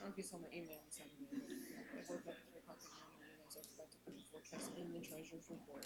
don't know if you saw my email on Saturday. I woke up at 3 o'clock in the morning and realized I forgot to put the forecast in the treasurer's report.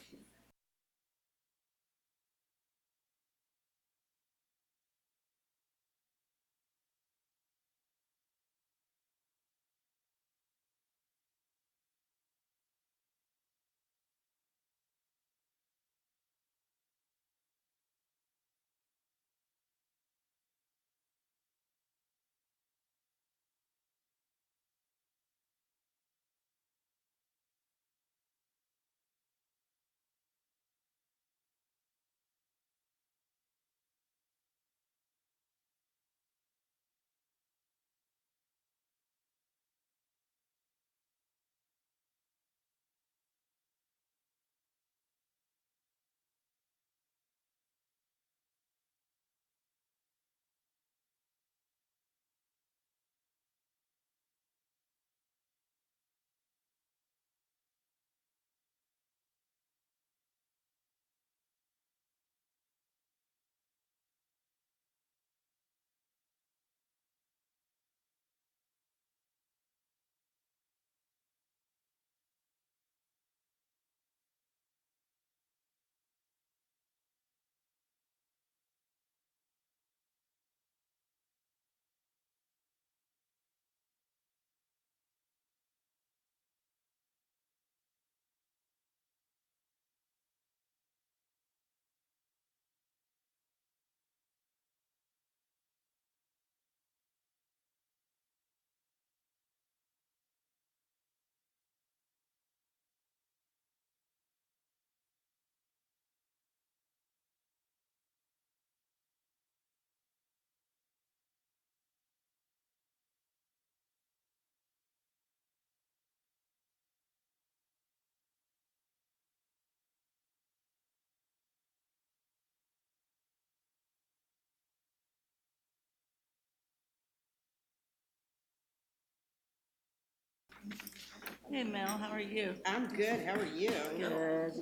Hey Mel, how are you? I'm good. How are you? Good.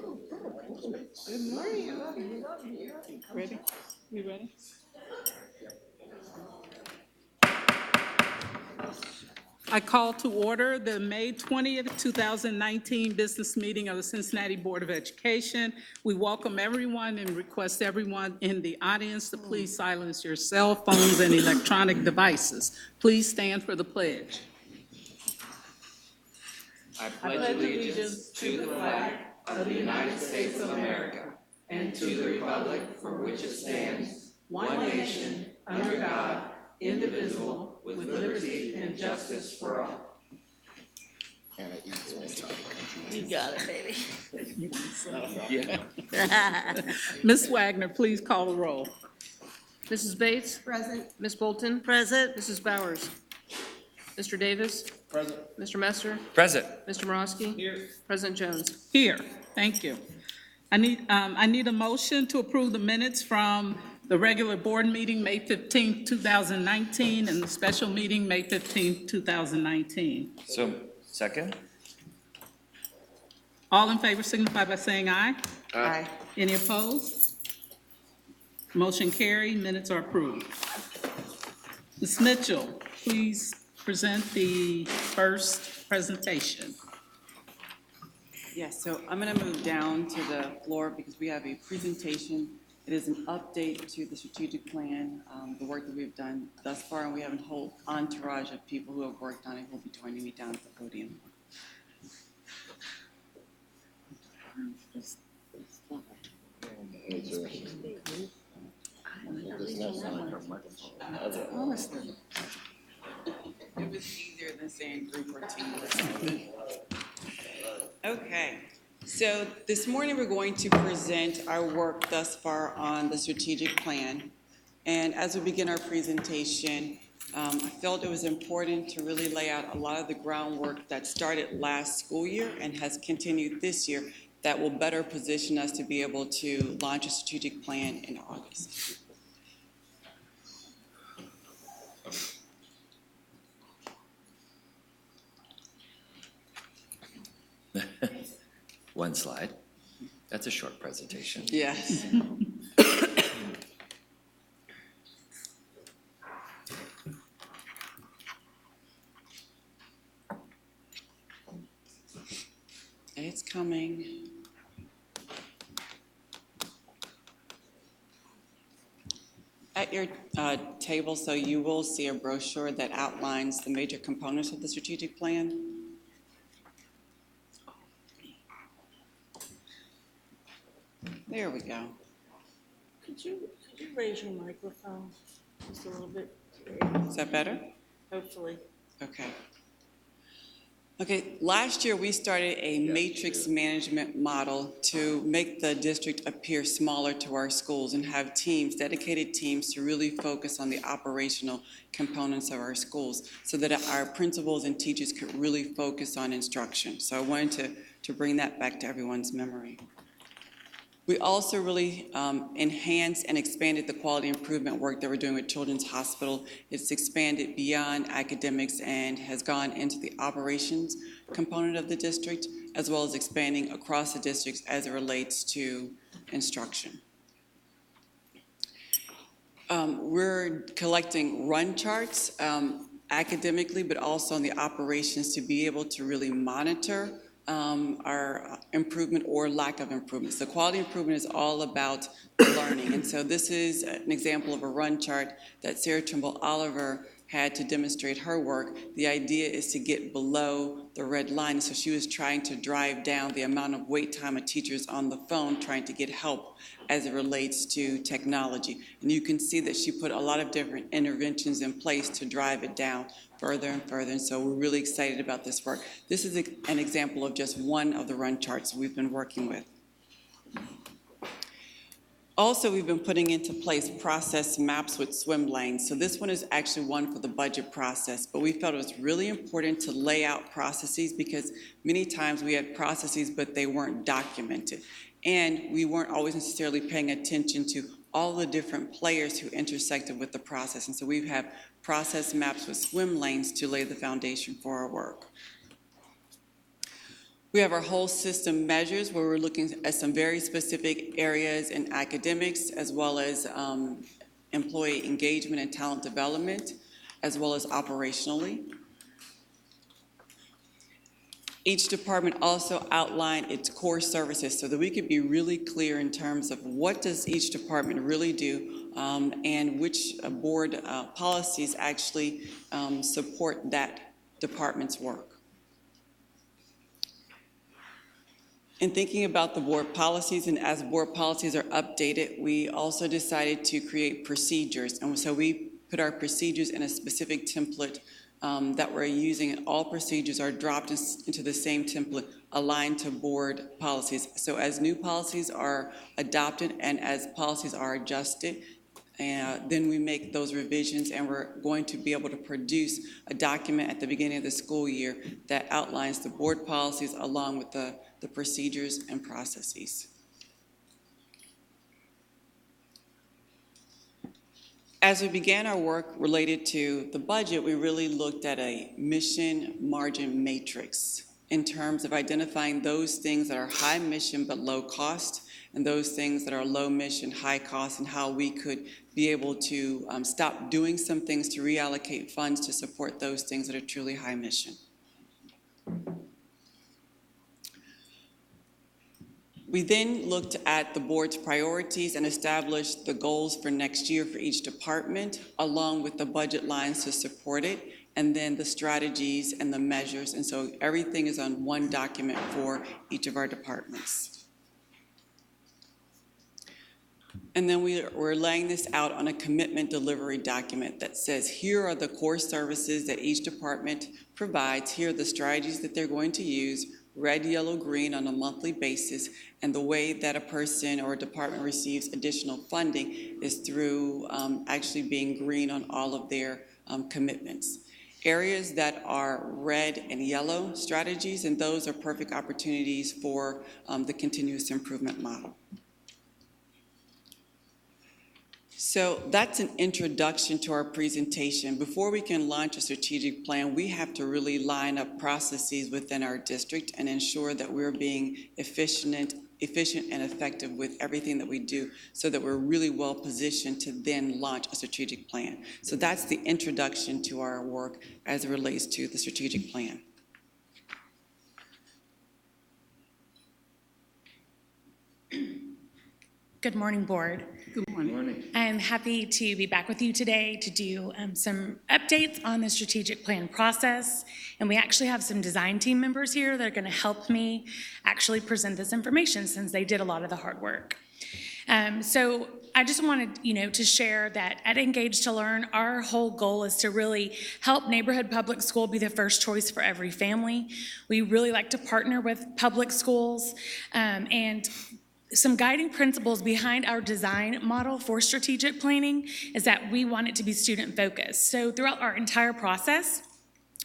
Good morning. Ready? You ready? I call to order the May 20th, 2019 business meeting of the Cincinnati Board of Education. We welcome everyone and request everyone in the audience to please silence your cell phones and electronic devices. Please stand for the pledge. I pledge allegiance to the flag of the United States of America and to the republic for which it stands, one nation, under God, indivisible, with liberty and justice for all. You got it, baby. Yeah. Ms. Wagner, please call the roll. Mrs. Bates? Present. Ms. Bolton? Present. Mrs. Bowers? Mr. Davis? Present. Mr. Messer? Present. Mr. Morosky? Here. President Jones? Here, thank you. I need a motion to approve the minutes from the regular board meeting, May 15th, 2019, and the special meeting, May 15th, 2019. So, second? All in favor signify by saying aye. Aye. Any opposed? Motion carried, minutes are approved. Ms. Mitchell, please present the first presentation. Yes, so I'm going to move down to the floor because we have a presentation. It is an update to the strategic plan, the work that we've done thus far, and we have a whole entourage of people who have worked on it who will be joining me down at the podium. Honestly, it was easier than saying group or team or something. Okay, so this morning we're going to present our work thus far on the strategic plan. And as we begin our presentation, I felt it was important to really lay out a lot of the groundwork that started last school year and has continued this year that will better position us to be able to launch a strategic plan in August. One slide. That's a short presentation. Yes. it's coming. At your table, so you will see a brochure that outlines the major components of the strategic plan. There we go. Could you raise your microphone just a little bit? Is that better? Hopefully. Okay. Okay, last year we started a matrix management model to make the district appear smaller to our schools and have teams, dedicated teams, to really focus on the operational components of our schools so that our principals and teachers could really focus on instruction. So I wanted to bring that back to everyone's memory. We also really enhanced and expanded the quality improvement work that we're doing with Children's Hospital. It's expanded beyond academics and has gone into the operations component of the district, as well as expanding across the districts as it relates to instruction. We're collecting run charts academically, but also on the operations to be able to really monitor our improvement or lack of improvement. So quality improvement is all about learning. And so this is an example of a run chart that Sarah Trimble Oliver had to demonstrate her work. The idea is to get below the red line. So she was trying to drive down the amount of wait time of teachers on the phone trying to get help as it relates to technology. And you can see that she put a lot of different interventions in place to drive it down further and further, and so we're really excited about this work. This is an example of just one of the run charts we've been working with. Also, we've been putting into place process maps with swim lanes. So this one is actually one for the budget process, but we felt it was really important to lay out processes because many times we had processes, but they weren't documented. And we weren't always necessarily paying attention to all the different players who intersected with the process. And so we have process maps with swim lanes to lay the foundation for our work. We have our whole system measures where we're looking at some very specific areas in academics, as well as employee engagement and talent development, as well as operationally. Each department also outlined its core services so that we could be really clear in terms of what does each department really do and which board policies actually support that department's work. In thinking about the board policies, and as board policies are updated, we also decided to create procedures. And so we put our procedures in a specific template that we're using, and all procedures are dropped into the same template aligned to board policies. So as new policies are adopted and as policies are adjusted, then we make those revisions, and we're going to be able to produce a document at the beginning of the school year that outlines the board policies along with the procedures and processes. As we began our work related to the budget, we really looked at a mission margin matrix in terms of identifying those things that are high mission but low cost, and those things that are low mission, high cost, and how we could be able to stop doing some things to reallocate funds to support those things that are truly high mission. We then looked at the board's priorities and established the goals for next year for each department, along with the budget lines to support it, and then the strategies and the measures. And so everything is on one document for each of our departments. And then we're laying this out on a commitment delivery document that says, here are the core services that each department provides, here are the strategies that they're going to use, red, yellow, green on a monthly basis, and the way that a person or a department receives additional funding is through actually being green on all of their commitments. Areas that are red and yellow strategies, and those are perfect opportunities for the continuous improvement model. So that's an introduction to our presentation. Before we can launch a strategic plan, we have to really line up processes within our district and ensure that we're being efficient and effective with everything that we do so that we're really well positioned to then launch a strategic plan. So that's the introduction to our work as it relates to the strategic plan. Good morning, Board. Good morning. I'm happy to be back with you today to do some updates on the strategic plan process. And we actually have some design team members here that are going to help me actually present this information since they did a lot of the hard work. So I just wanted, to share that at Engage to Learn, our whole goal is to really help neighborhood public school be the first choice for every family. We really like to partner with public schools, and some guiding principles behind our design model for strategic planning is that we want it to be student focused. So throughout our entire process,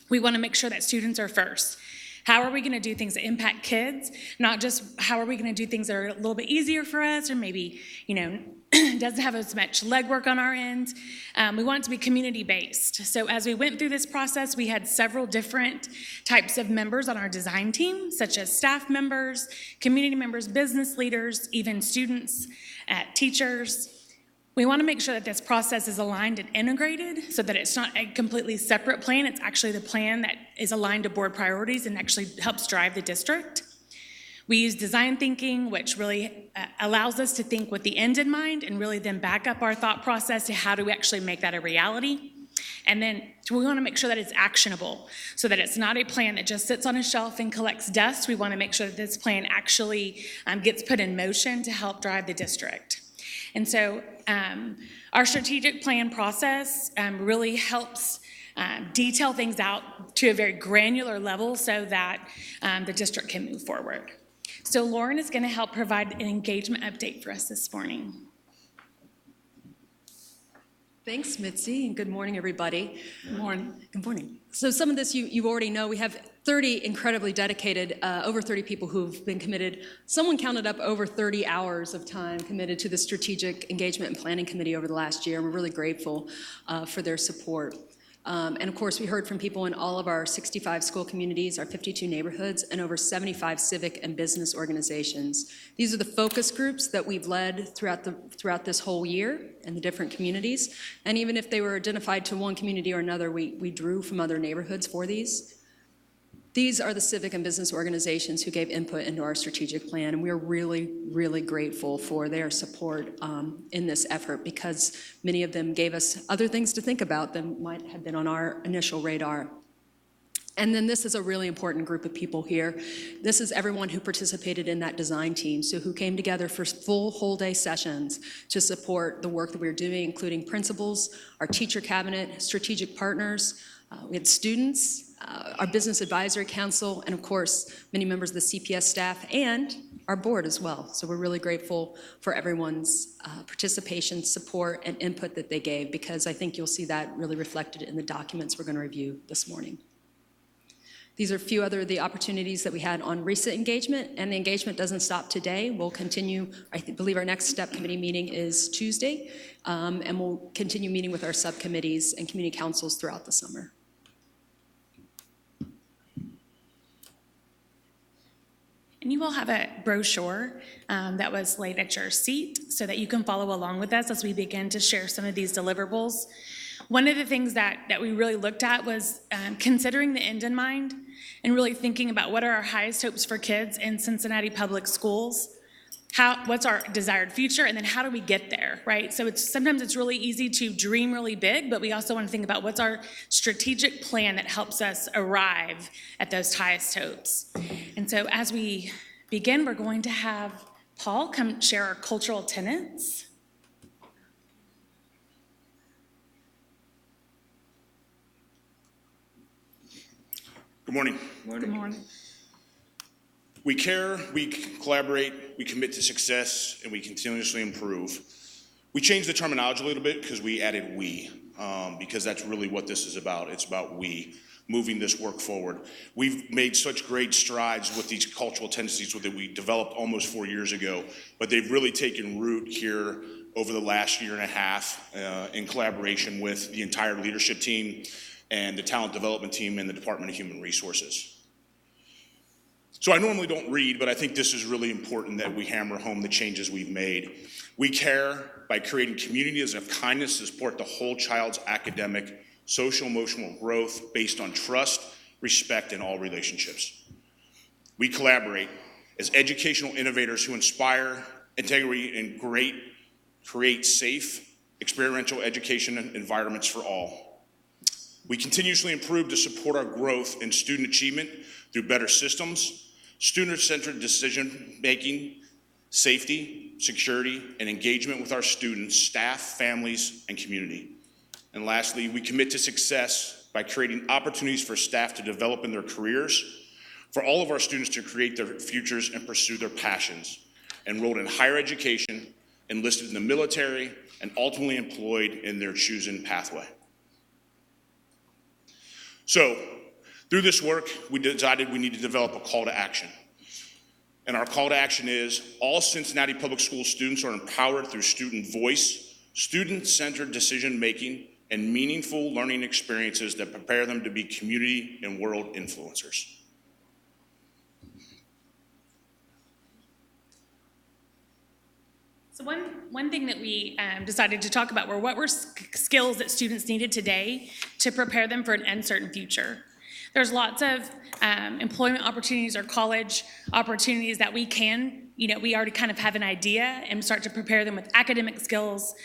we want to make sure that students are first. How are we going to do things that impact kids? Not just how are we going to do things that are a little bit easier for us or maybe, doesn't have as much legwork on our end. We want it to be community-based. So as we went through this process, we had several different types of members on our design team, such as staff members, community members, business leaders, even students, teachers. We want to make sure that this process is aligned and integrated so that it's not a completely separate plan. It's actually the plan that is aligned to board priorities and actually helps drive the district. We use design thinking, which really allows us to think with the end in mind and really then back up our thought process to how do we actually make that a reality. And then we want to make sure that it's actionable so that it's not a plan that just sits on a shelf and collects dust. We want to make sure that this plan actually gets put in motion to help drive the district. And so our strategic plan process really helps detail things out to a very granular level so that the district can move forward. So Lauren is going to help provide an engagement update for us this morning. Thanks, Mitzi, and good morning, everybody. Good morning. Good morning. So some of this you already know. We have 30 incredibly dedicated, over 30 people who've been committed. Someone counted up over 30 hours of time committed to the Strategic Engagement and Planning Committee over the last year. We're really grateful for their support. And of course, we heard from people in all of our 65 school communities, our 52 neighborhoods, and over 75 civic and business organizations. These are the focus groups that we've led throughout this whole year in the different communities. And even if they were identified to one community or another, we drew from other neighborhoods for these. These are the civic and business organizations who gave input into our strategic plan, and we're really, really grateful for their support in this effort because many of them gave us other things to think about than might have been on our initial radar. And then this is a really important group of people here. This is everyone who participated in that design team, so who came together for full whole day sessions to support the work that we were doing, including principals, our teacher cabinet, strategic partners. We had students, our business advisory council, and of course, many members of the CPS staff and our board as well. So we're really grateful for everyone's participation, support, and input that they gave because I think you'll see that really reflected in the documents we're going to review this morning. These are a few other of the opportunities that we had on recent engagement, and the engagement doesn't stop today. We'll continue, believe our next step committee meeting is Tuesday, and we'll continue meeting with our subcommittees and community councils throughout the summer. And you will have a brochure that was laid at your seat so that you can follow along with us as we begin to share some of these deliverables. One of the things that we really looked at was considering the end in mind and really thinking about what are our highest hopes for kids in Cincinnati Public Schools, what's our desired future, and then how do we get there, right? So sometimes it's really easy to dream really big, but we also want to think about what's our strategic plan that helps us arrive at those highest hopes. And so as we begin, we're going to have Paul come share our cultural tenets. Good morning. Good morning. We care, we collaborate, we commit to success, and we continuously improve. We changed the terminology a little bit because we added we, because that's really what this is about. It's about we, moving this work forward. We've made such great strides with these cultural tendencies that we developed almost 4 years ago, but they've really taken root here over the last year and a half in collaboration with the entire leadership team and the talent development team and the Department of Human Resources. So I normally don't read, but I think this is really important that we hammer home the changes we've made. We care by creating communities of kindness to support the whole child's academic, social, emotional growth based on trust, respect, and all relationships. We collaborate as educational innovators who inspire integrity, and create safe, experiential education environments for all. We continuously improve to support our growth in student achievement through better systems, student-centered decision-making, safety, security, and engagement with our students, staff, families, and community. And lastly, we commit to success by creating opportunities for staff to develop in their careers, for all of our students to create their futures and pursue their passions, enrolled in higher education, enlisted in the military, and ultimately employed in their chosen pathway. So, through this work, we decided we need to develop a call to action. And our call to action is, all Cincinnati Public School students are empowered through student voice, student-centered decision-making, and meaningful learning experiences that prepare them to be community and world influencers. So one thing that we decided to talk about were what were skills that students needed today to prepare them for an uncertain future. There's lots of employment opportunities or college opportunities that we can, we already kind of have an idea and start to prepare them with academic skills,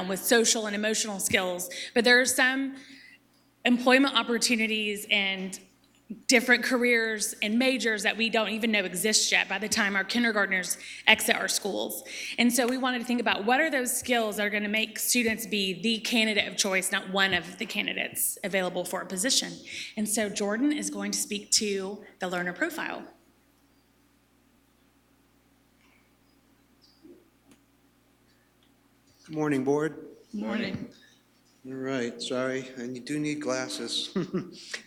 with social and emotional skills. But there are some employment opportunities and different careers and majors that we don't even know exist yet by the time our kindergartners exit our schools. And so we wanted to think about what are those skills that are going to make students be the candidate of choice, not one of the candidates available for a position. And so Jordan is going to speak to the learner profile. Good morning, board. Good morning. All right, sorry, and you do need glasses.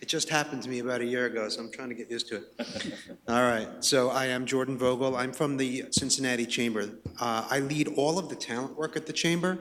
It just happened to me about a year ago, so I'm trying to get used to it. All right, so I am Jordan Vogel. I'm from the Cincinnati Chamber. I lead all of the talent work at the Chamber.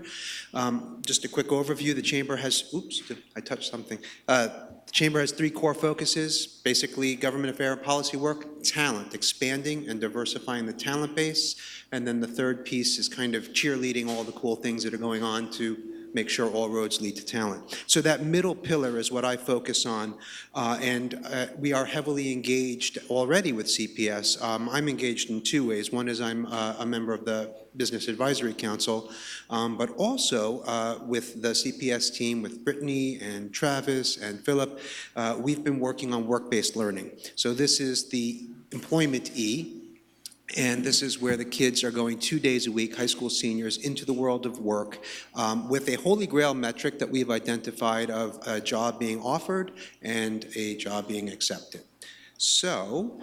Just a quick overview, the Chamber has, oops, I touched something. The Chamber has 3 core focuses, basically government affair and policy work, talent, expanding and diversifying the talent base, and then the third piece is kind of cheerleading all the cool things that are going on to make sure all roads lead to talent. So that middle pillar is what I focus on, and we are heavily engaged already with CPS. I'm engaged in 2 ways. One is I'm a member of the Business Advisory Council, but also with the CPS team, with Brittany and Travis and Philip, we've been working on work-based learning. So this is the employment E, and this is where the kids are going 2 days a week, high school seniors, into the world of work with a holy grail metric that we've identified of a job being offered and a job being accepted. So,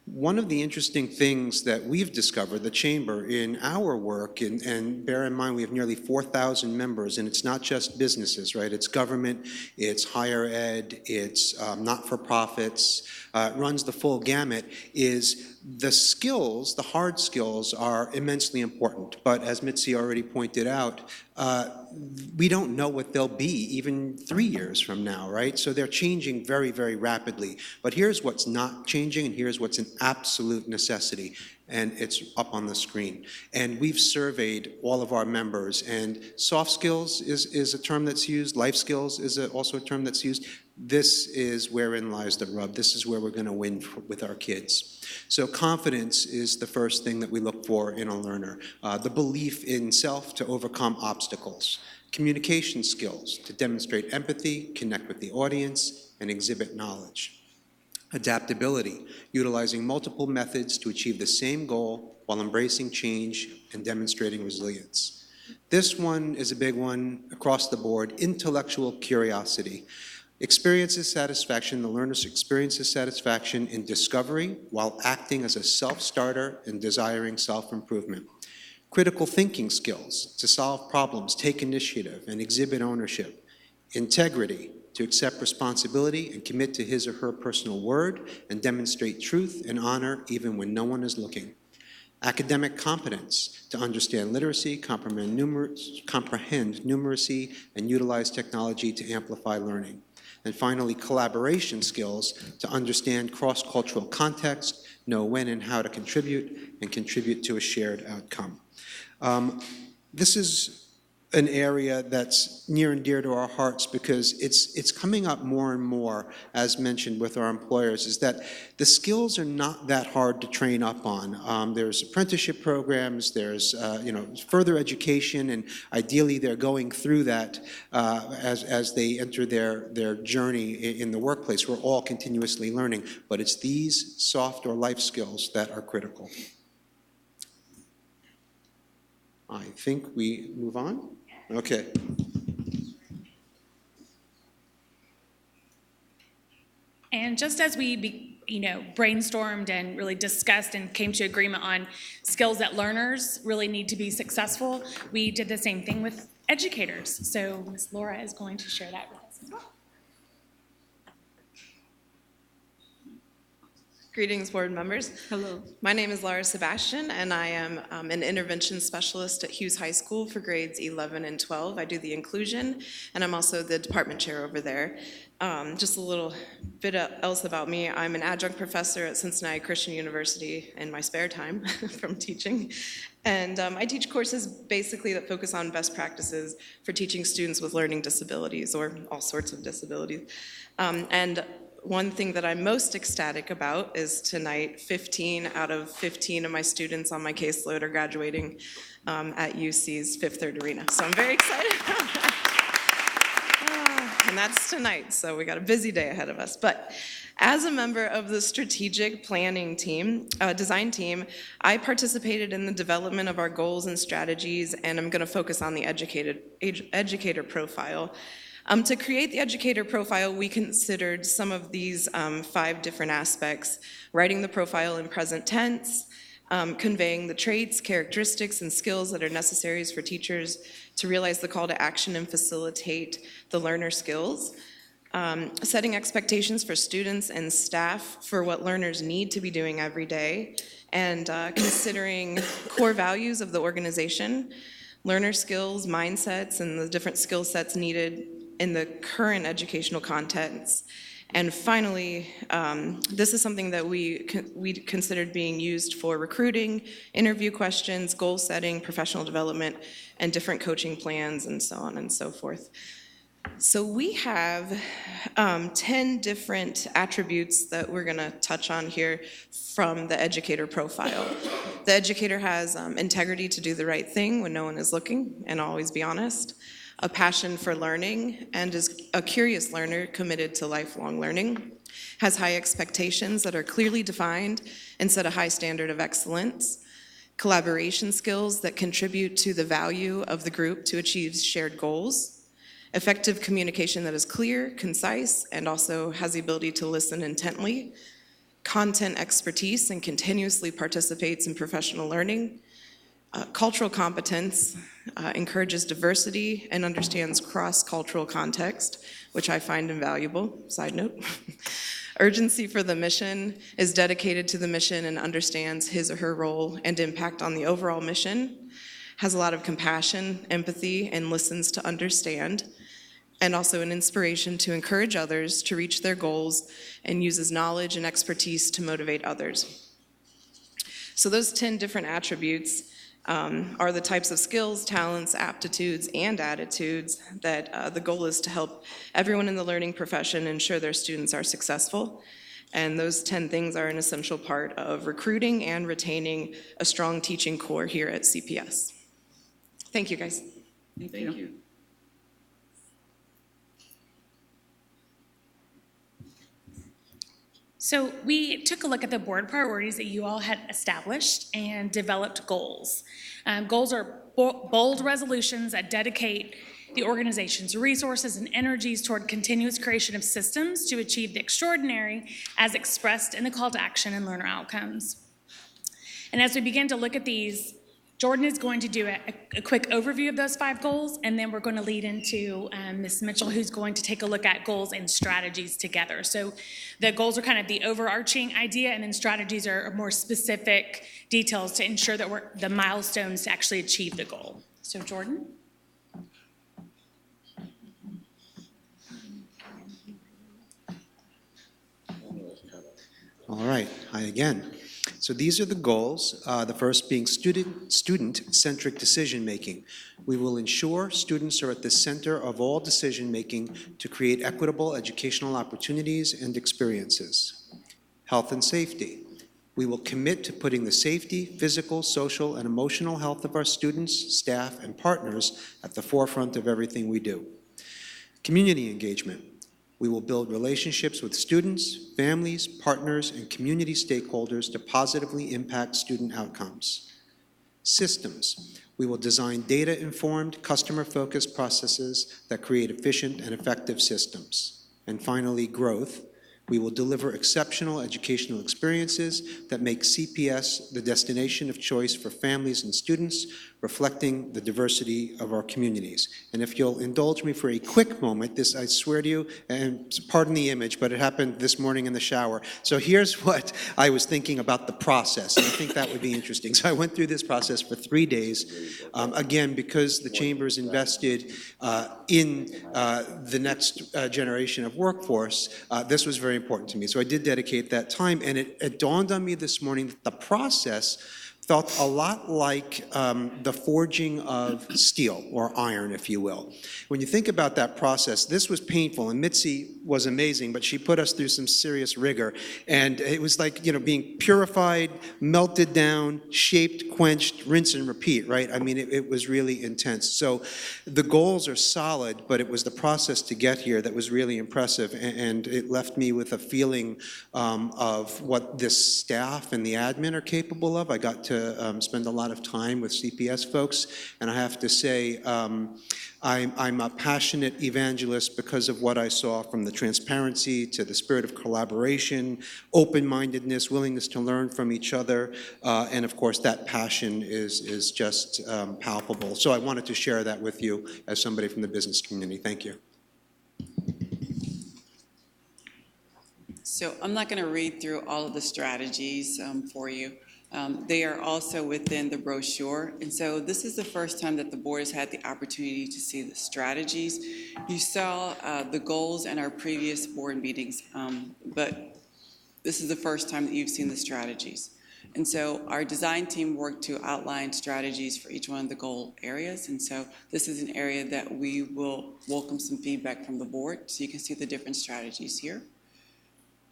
one of the interesting things that we've discovered, the Chamber, in our work, and bear in mind we have nearly 4,000 members, and it's not just businesses, right? It's government, it's higher ed, it's not-for-profits, it runs the full gamut, is the skills, the hard skills, are immensely important. But as Mitzi already pointed out, we don't know what they'll be even 3 years from now, right? So they're changing very, very rapidly. But here's what's not changing, and here's what's an absolute necessity, and it's up on the screen. And we've surveyed all of our members, and soft skills is a term that's used, life skills is also a term that's used. This is wherein lies the rub. This is where we're going to win with our kids. So confidence is the first thing that we look for in a learner. The belief in self to overcome obstacles. Communication skills to demonstrate empathy, connect with the audience, and exhibit knowledge. Adaptability, utilizing multiple methods to achieve the same goal while embracing change and demonstrating resilience. This one is a big one across the board, intellectual curiosity. Experiences satisfaction, the learner's experiences satisfaction in discovery while acting as a self-starter and desiring self-improvement. Critical thinking skills to solve problems, take initiative, and exhibit ownership. Integrity to accept responsibility and commit to his or her personal word and demonstrate truth and honor even when no one is looking. Academic competence to understand literacy, comprehend numeracy, and utilize technology to amplify learning. And finally, collaboration skills to understand cross-cultural context, know when and how to contribute, and contribute to a shared outcome. This is an area that's near and dear to our hearts because it's coming up more and more, as mentioned with our employers, is that the skills are not that hard to train up on. There's apprenticeship programs, there's further education, and ideally they're going through that as they enter their journey in the workplace. We're all continuously learning, but it's these soft or life skills that are critical. I think we move on. Okay. And just as we, brainstormed and really discussed and came to agreement on skills that learners really need to be successful, we did the same thing with educators. So Ms. Laura is going to share that with us as well. Greetings, board members. Hello. My name is Laura Sebastian, and I am an intervention specialist at Hughes High School for grades 11 and 12. I do the inclusion, and I'm also the department chair over there. Just a little bit else about me. I'm an adjunct professor at Cincinnati Christian University in my spare time from teaching. And I teach courses basically that focus on best practices for teaching students with learning disabilities or all sorts of disabilities. And one thing that I'm most ecstatic about is tonight, 15 out of 15 of my students on my caseload are graduating at UC's Fifth Third Arena. So I'm very excited about that. And that's tonight, so we got a busy day ahead of us. But as a member of the strategic planning team, design team, I participated in the development of our goals and strategies, and I'm going to focus on the educator profile. To create the educator profile, we considered some of these 5 different aspects: writing the profile in present tense, conveying the traits, characteristics, and skills that are necessary for teachers to realize the call to action and facilitate the learner skills, setting expectations for students and staff for what learners need to be doing every day, and considering core values of the organization, learner skills, mindsets, and the different skill sets needed in the current educational contents. And finally, this is something that we considered being used for recruiting, interview questions, goal setting, professional development, and different coaching plans, and so on and so forth. So we have 10 different attributes that we're going to touch on here from the educator profile. The educator has integrity to do the right thing when no one is looking and always be honest, a passion for learning, and is a curious learner committed to lifelong learning, has high expectations that are clearly defined and set a high standard of excellence, collaboration skills that contribute to the value of the group to achieve shared goals, effective communication that is clear, concise, and also has the ability to listen intently, content expertise and continuously participates in professional learning, cultural competence, encourages diversity and understands cross-cultural context, which I find invaluable, side note. Urgency for the mission, is dedicated to the mission and understands his or her role and impact on the overall mission, has a lot of compassion, empathy, and listens to understand, and also an inspiration to encourage others to reach their goals and uses knowledge and expertise to motivate others. So those 10 different attributes are the types of skills, talents, aptitudes, and attitudes that the goal is to help everyone in the learning profession ensure their students are successful. And those 10 things are an essential part of recruiting and retaining a strong teaching core here at CPS. Thank you, guys. Thank you. So we took a look at the board priorities that you all had established and developed goals. Goals are bold resolutions that dedicate the organization's resources and energies toward continuous creation of systems to achieve the extraordinary as expressed in the call to action and learner outcomes. And as we begin to look at these, Jordan is going to do a quick overview of those 5 goals, and then we're going to lead into Ms. Mitchell, who's going to take a look at goals and strategies together. So the goals are kind of the overarching idea, and then strategies are more specific details to ensure that we're the milestones to actually achieve the goal. So Jordan? All right, hi again. So these are the goals, the first being student-centric decision-making. We will ensure students are at the center of all decision-making to create equitable educational opportunities and experiences. Health and safety. We will commit to putting the safety, physical, social, and emotional health of our students, staff, and partners at the forefront of everything we do. Community engagement. We will build relationships with students, families, partners, and community stakeholders to positively impact student outcomes. Systems. We will design data-informed, customer-focused processes that create efficient and effective systems. And finally, growth. We will deliver exceptional educational experiences that make CPS the destination of choice for families and students, reflecting the diversity of our communities. And if you'll indulge me for a quick moment, this, I swear to you, and pardon the image, but it happened this morning in the shower. So here's what I was thinking about the process, and I think that would be interesting. So I went through this process for 3 days, again, because the Chamber's invested in the next generation of workforce. This was very important to me. So I did dedicate that time, and it dawned on me this morning that the process felt a lot like the forging of steel, or iron, if you will. When you think about that process, this was painful, and Mitzi was amazing, but she put us through some serious rigor. And it was like, you know, being purified, melted down, shaped, quenched, rinse and repeat, right? I mean, it was really intense. So the goals are solid, but it was the process to get here that was really impressive, and it left me with a feeling of what this staff and the admin are capable of. I got to spend a lot of time with CPS folks, and I have to say I'm a passionate evangelist because of what I saw, from the transparency to the spirit of collaboration, open-mindedness, willingness to learn from each other, and of course that passion is just palpable. So I wanted to share that with you as somebody from the business community. Thank you. So I'm not going to read through all of the strategies for you. They are also within the brochure. And so this is the first time that the board has had the opportunity to see the strategies. You saw the goals in our previous board meetings, but this is the first time that you've seen the strategies. And so our design team worked to outline strategies for each one of the goal areas. And so this is an area that we will welcome some feedback from the board, so you can see the different strategies here.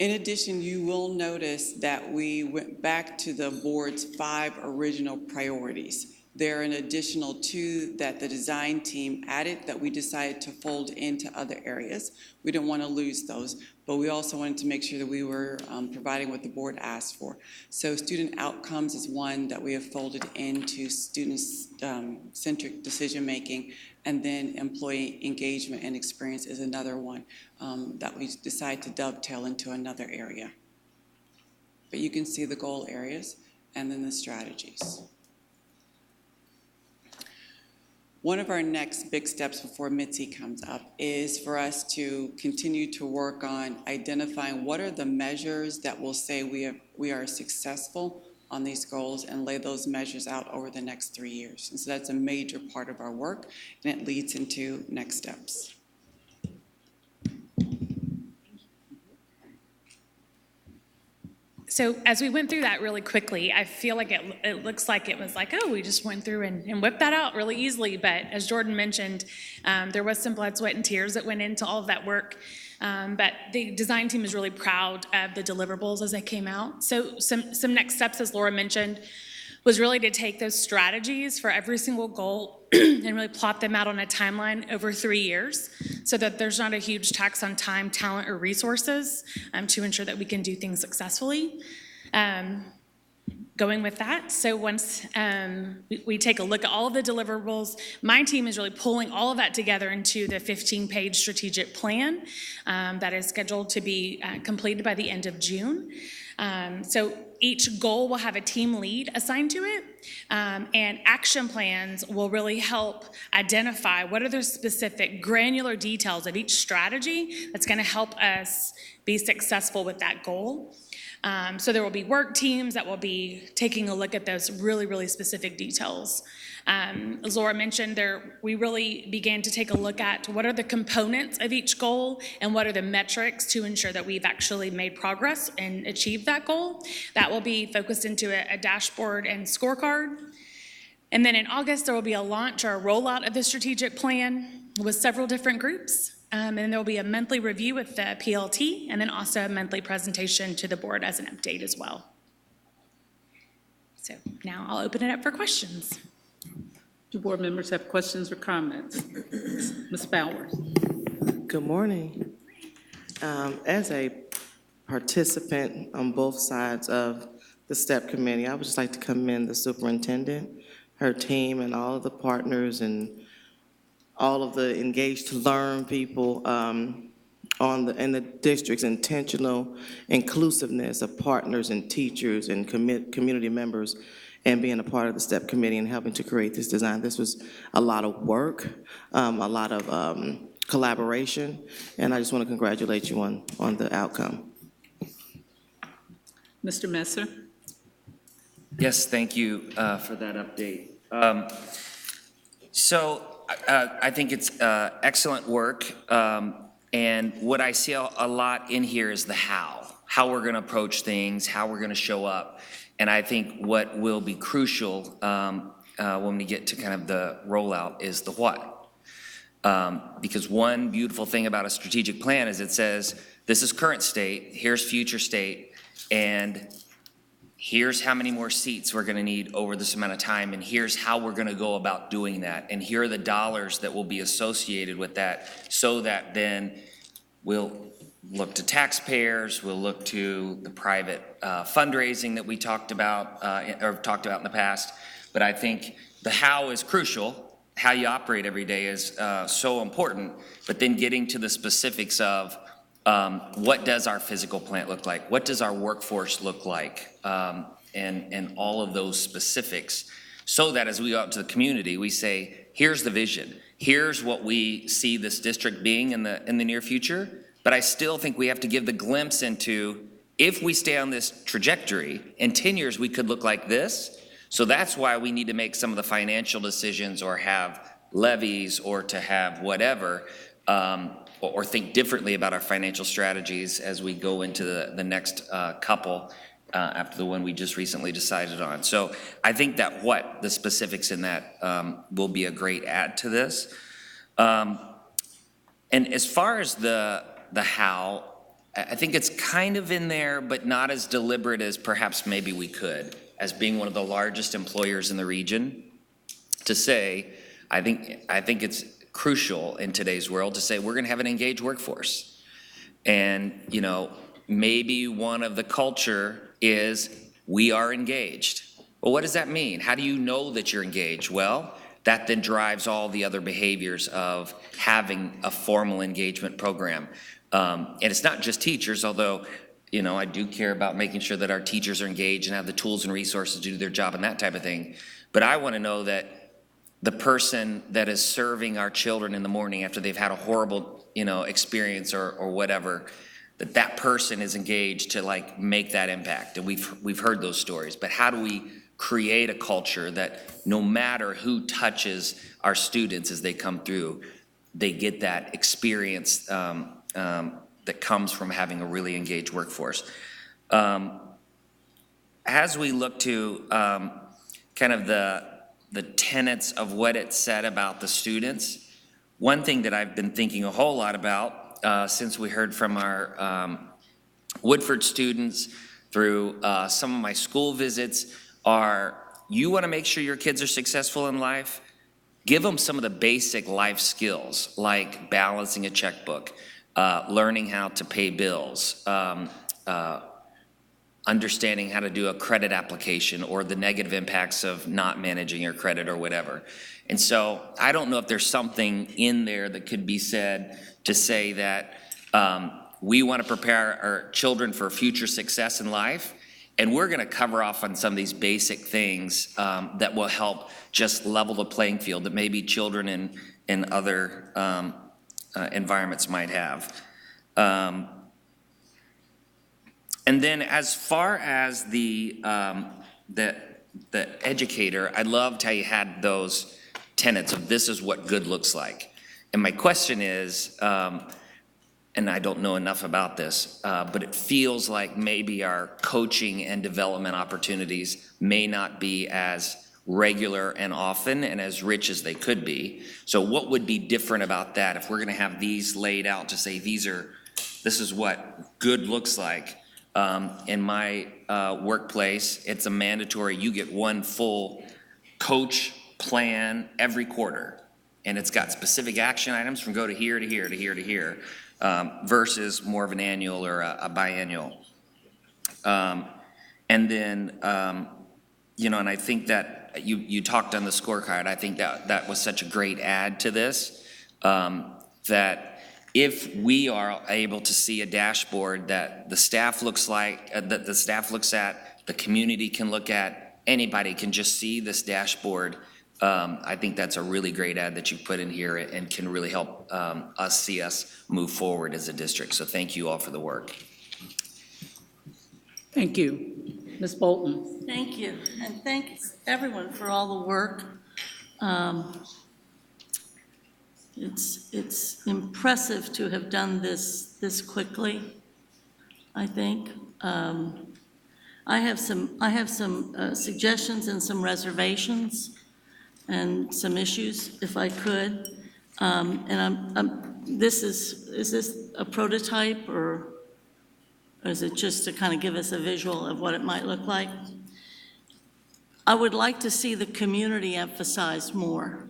In addition, you will notice that we went back to the board's 5 original priorities. There are an additional 2 that the design team added that we decided to fold into other areas. We didn't want to lose those, but we also wanted to make sure that we were providing what the board asked for. So student outcomes is one that we have folded into student-centric decision-making, and then employee engagement and experience is another one that we decide to dovetail into another area. But you can see the goal areas and then the strategies. One of our next big steps before Mitzi comes up is for us to continue to work on identifying what are the measures that will say we are successful on these goals, and lay those measures out over the next 3 years. And so that's a major part of our work, and it leads into next steps. So as we went through that really quickly, I feel like it looks like it was like, oh, we just went through and whipped that out really easily. But as Jordan mentioned, there was some blood, sweat, and tears that went into all of that work. But the design team is really proud of the deliverables as they came out. So some next steps, as Laura mentioned, was really to take those strategies for every single goal and really plot them out on a timeline over 3 years, so that there's not a huge tax on time, talent, or resources to ensure that we can do things successfully. Going with that, so once we take a look at all of the deliverables, my team is really pulling all of that together into the 15-page strategic plan that is scheduled to be completed by the end of June. So each goal will have a team lead assigned to it, and action plans will really help identify what are the specific granular details of each strategy that's going to help us be successful with that goal. So there will be work teams that will be taking a look at those really, really specific details. As Laura mentioned, we really began to take a look at what are the components of each goal and what are the metrics to ensure that we've actually made progress and achieved that goal. That will be focused into a dashboard and scorecard. And then in August, there will be a launch or a rollout of the strategic plan with several different groups. And there will be a monthly review with the PLT and then also a monthly presentation to the board as an update as well. So now I'll open it up for questions. Do board members have questions or comments? Ms. Bowers? Good morning. As a participant on both sides of the STEP committee, I would just like to commend the superintendent, her team, and all of the partners and all of the engaged to learn people in the district's intentional inclusiveness of partners and teachers and community members, and being a part of the STEP committee and helping to create this design. This was a lot of work, a lot of collaboration, and I just want to congratulate you on the outcome. Mr. Messer? Yes, thank you for that update. I think it's excellent work, and what I see a lot in here is the how we're going to approach things, how we're going to show up. And I think what will be crucial when we get to kind of the rollout is the what. Because one beautiful thing about a strategic plan is it says, this is current state, here's future state, and here's how many more seats we're going to need over this amount of time, and here's how we're going to go about doing that, and here are the dollars that will be associated with that, so that then we'll look to taxpayers, we'll look to the private fundraising that we talked about in the past. But I think the how is crucial. How you operate every day is so important, but then getting to the specifics of what does our physical plant look like? What does our workforce look like? And all of those specifics, so that as we go out to the community, we say, here's the vision. Here's what we see this district being in the near future. But I still think we have to give the glimpse into, if we stay on this trajectory, in 10 years we could look like this. So that's why we need to make some of the financial decisions, or have levies, or to have whatever, or think differently about our financial strategies as we go into the next couple after the one we just recently decided on. So I think that the specifics in that will be a great add to this. And as far as the how, I think it's kind of in there, but not as deliberate as perhaps maybe we could, as being one of the largest employers in the region, to say, I think it's crucial in today's world to say we're going to have an engaged workforce. And, maybe one of the culture is we are engaged. Well, what does that mean? How do you know that you're engaged? Well, that then drives all the other behaviors of having a formal engagement program. And it's not just teachers, although, I do care about making sure that our teachers are engaged and have the tools and resources to do their job and that type of thing. But I want to know that the person that is serving our children in the morning after they've had a horrible, experience or whatever, that person is engaged to make that impact. And we've heard those stories. But how do we create a culture that no matter who touches our students as they come through, they get that experience that comes from having a really engaged workforce. As we look to kind of the tenets of what it said about the students, one thing that I've been thinking a whole lot about since we heard from our Woodford students through some of my school visits are, you want to make sure your kids are successful in life? Give them some of the basic life skills, like balancing a checkbook, learning how to pay bills, understanding how to do a credit application, or the negative impacts of not managing your credit or whatever. And so I don't know if there's something in there that could be said to say that we want to prepare our children for future success in life, and we're going to cover off on some of these basic things that will help just level the playing field that maybe children in other environments might have. And then as far as the educator, I loved how you had those tenets of this is what good looks like. And my question is, and I don't know enough about this, but it feels like maybe our coaching and development opportunities may not be as regular and often and as rich as they could be. So what would be different about that if we're gonna have these laid out to say this is what good looks like? In my workplace, it's a mandatory, you get one full coach plan every quarter. And it's got specific action items from go to here, to here, to here, to here, versus more of an annual or a biannual. And then, and I think that you talked on the scorecard, I think that was such a great add to this, that if we are able to see a dashboard that the staff looks like, that the staff looks at, the community can look at, anybody can just see this dashboard, I think that's a really great ad that you put in here and can really help us see us move forward as a district. So thank you all for the work. Thank you. Ms. Bolton? Thank you, and thanks everyone for all the work. It's impressive to have done this quickly, I think. I have some suggestions and some reservations and some issues, if I could. And is this a prototype, or is it just to kind of give us a visual of what it might look like? I would like to see the community emphasized more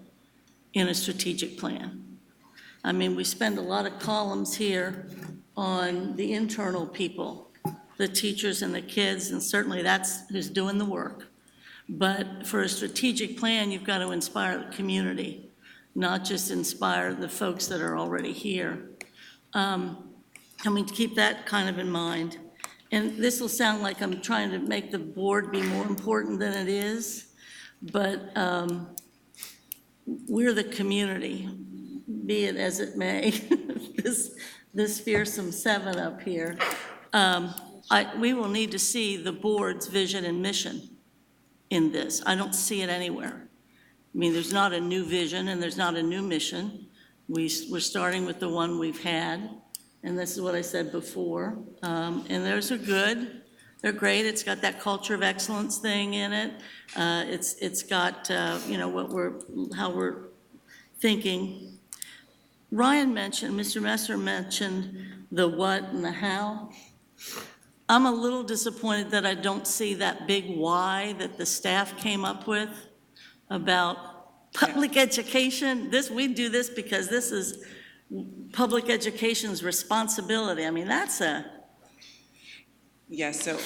in a strategic plan. I mean, we spend a lot of columns here on the internal people, the teachers and the kids, and certainly that's who's doing the work. But for a strategic plan, you've got to inspire the community, not just inspire the folks that are already here. Keep that kind of in mind. And this will sound like I'm trying to make the board be more important than it is, but we're the community, be it as it may, this fearsome seven up here. We will need to see the board's vision and mission in this. I don't see it anywhere. I mean, there's not a new vision and there's not a new mission. We're starting with the one we've had, and this is what I said before. And those are good. They're great. It's got that culture of excellence thing in it. It's got how we're thinking. Mr. Messer mentioned the what and the how. I'm a little disappointed that I don't see that big why that the staff came up with about public education. We do this because this is public education's responsibility. I mean, that's a... Yes, so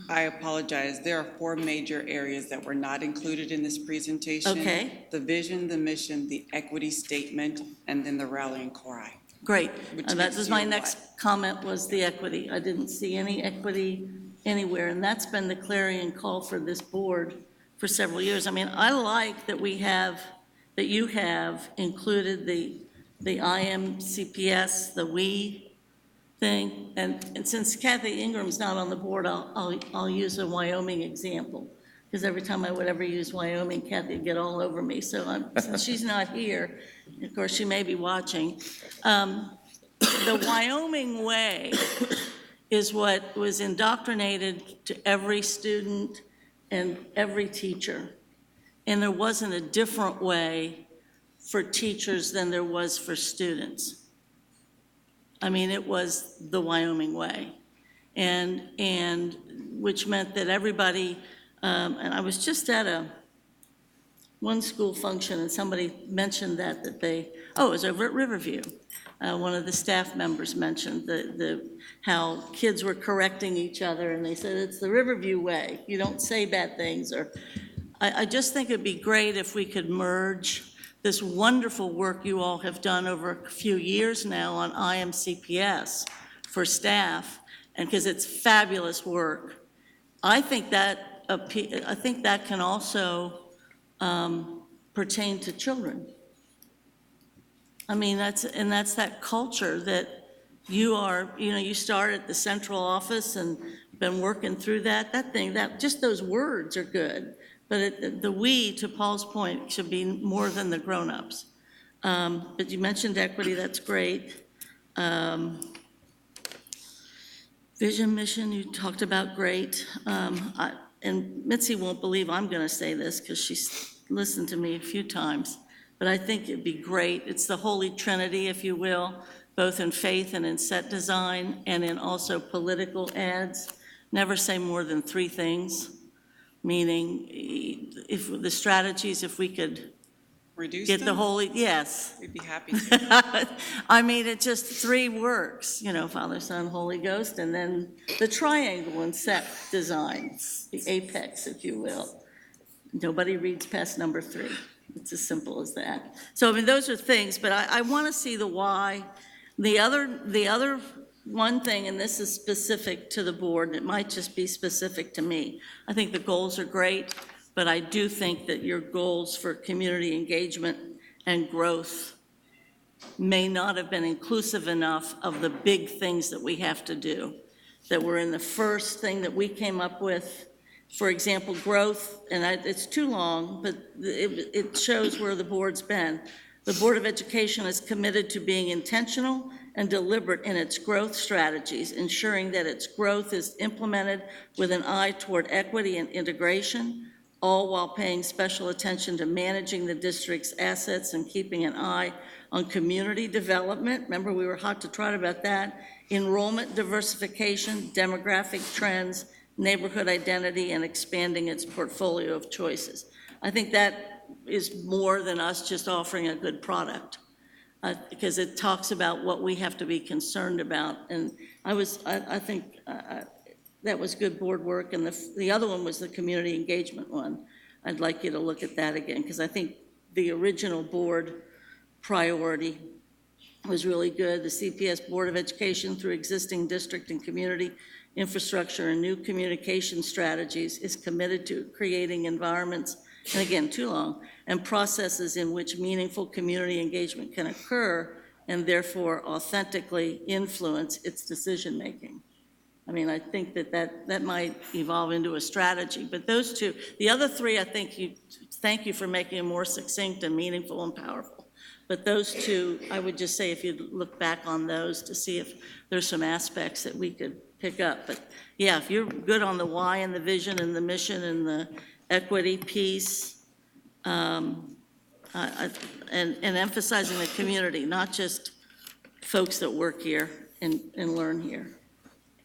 I apologize. There are 4 major areas that were not included in this presentation. Okay. The vision, the mission, the equity statement, and then the rallying cry. Great. Which That gives was you my a next comment, was the equity. I didn't see any equity anywhere, and that's been the clarion call for this board for several years. I mean, I like that you have included the IM CPS, the we thing, and since Kathy Ingram's not on the board, I'll use a Wyoming example, because every time I would ever use Wyoming, Kathy would get all over me. So since she's not here, of course, she may be watching. The Wyoming way is what was indoctrinated to every student and every teacher. And there wasn't a different way for teachers than there was for students. I mean, it was the Wyoming way. And which meant that everybody, and I was just at one school function, and somebody mentioned that it was over at Riverview. One of the staff members mentioned how kids were correcting each other, and they said, it's the Riverview way. You don't say bad things. Or I just think it'd be great if we could merge this wonderful work you all have done over a few years now on IMCPS for staff, and because it's fabulous work. I think that can also pertain to children. I mean, that's that culture that you start at the central office and been working through that just those words are good. But the we, to Paul's point, should be more than the grown-ups. But you mentioned equity, that's great. Vision, mission, you talked about great. And Mitzi won't believe I'm gonna say this because she's listened to me a few times, but I think it'd be great. It's the Holy Trinity, if you will, both in faith and in set design and in also political ads. Never say more than 3 things, meaning if the strategies, if we could Reduce get the them? holy, yes. We'd be happy to. I mean, it just 3 works, Father, Son, Holy Ghost, and then the triangle in set designs, the apex, if you will. Nobody reads past number 3. It's as simple as that. So, I mean, those are things, but I want to see the why. The other one thing, and this is specific to the board, and it might just be specific to me. I think the goals are great, but I do think that your goals for community engagement and growth may not have been inclusive enough of the big things that we have to do, that were in the first thing that we came up with. For example, growth, and it's too long, but it shows where the board's been. The Board of Education is committed to being intentional and deliberate in its growth strategies, ensuring that its growth is implemented with an eye toward equity and integration, all while paying special attention to managing the district's assets and keeping an eye on community development. Remember, we were hot to trot about that. Enrollment diversification, demographic trends, neighborhood identity, and expanding its portfolio of choices. I think that is more than us just offering a good product, because it talks about what we have to be concerned about. And I think that was good board work, and the other one was the community engagement one. I'd like you to look at that again, because I think the original board priority was really good. The CPS Board of Education, through existing district and community infrastructure and new communication strategies, is committed to creating environments, and again, too long, and processes in which meaningful community engagement can occur and therefore authentically influence its decision-making. I mean, I think that might evolve into a strategy, but those 2, the other 3, I think thank you for making them more succinct and meaningful and powerful. But those 2, I would just say if you look back on those to see if there's some aspects that we could pick up. But yeah, if you're good on the why and the vision and the mission and the equity piece, and emphasizing the community, not just folks that work here and learn here.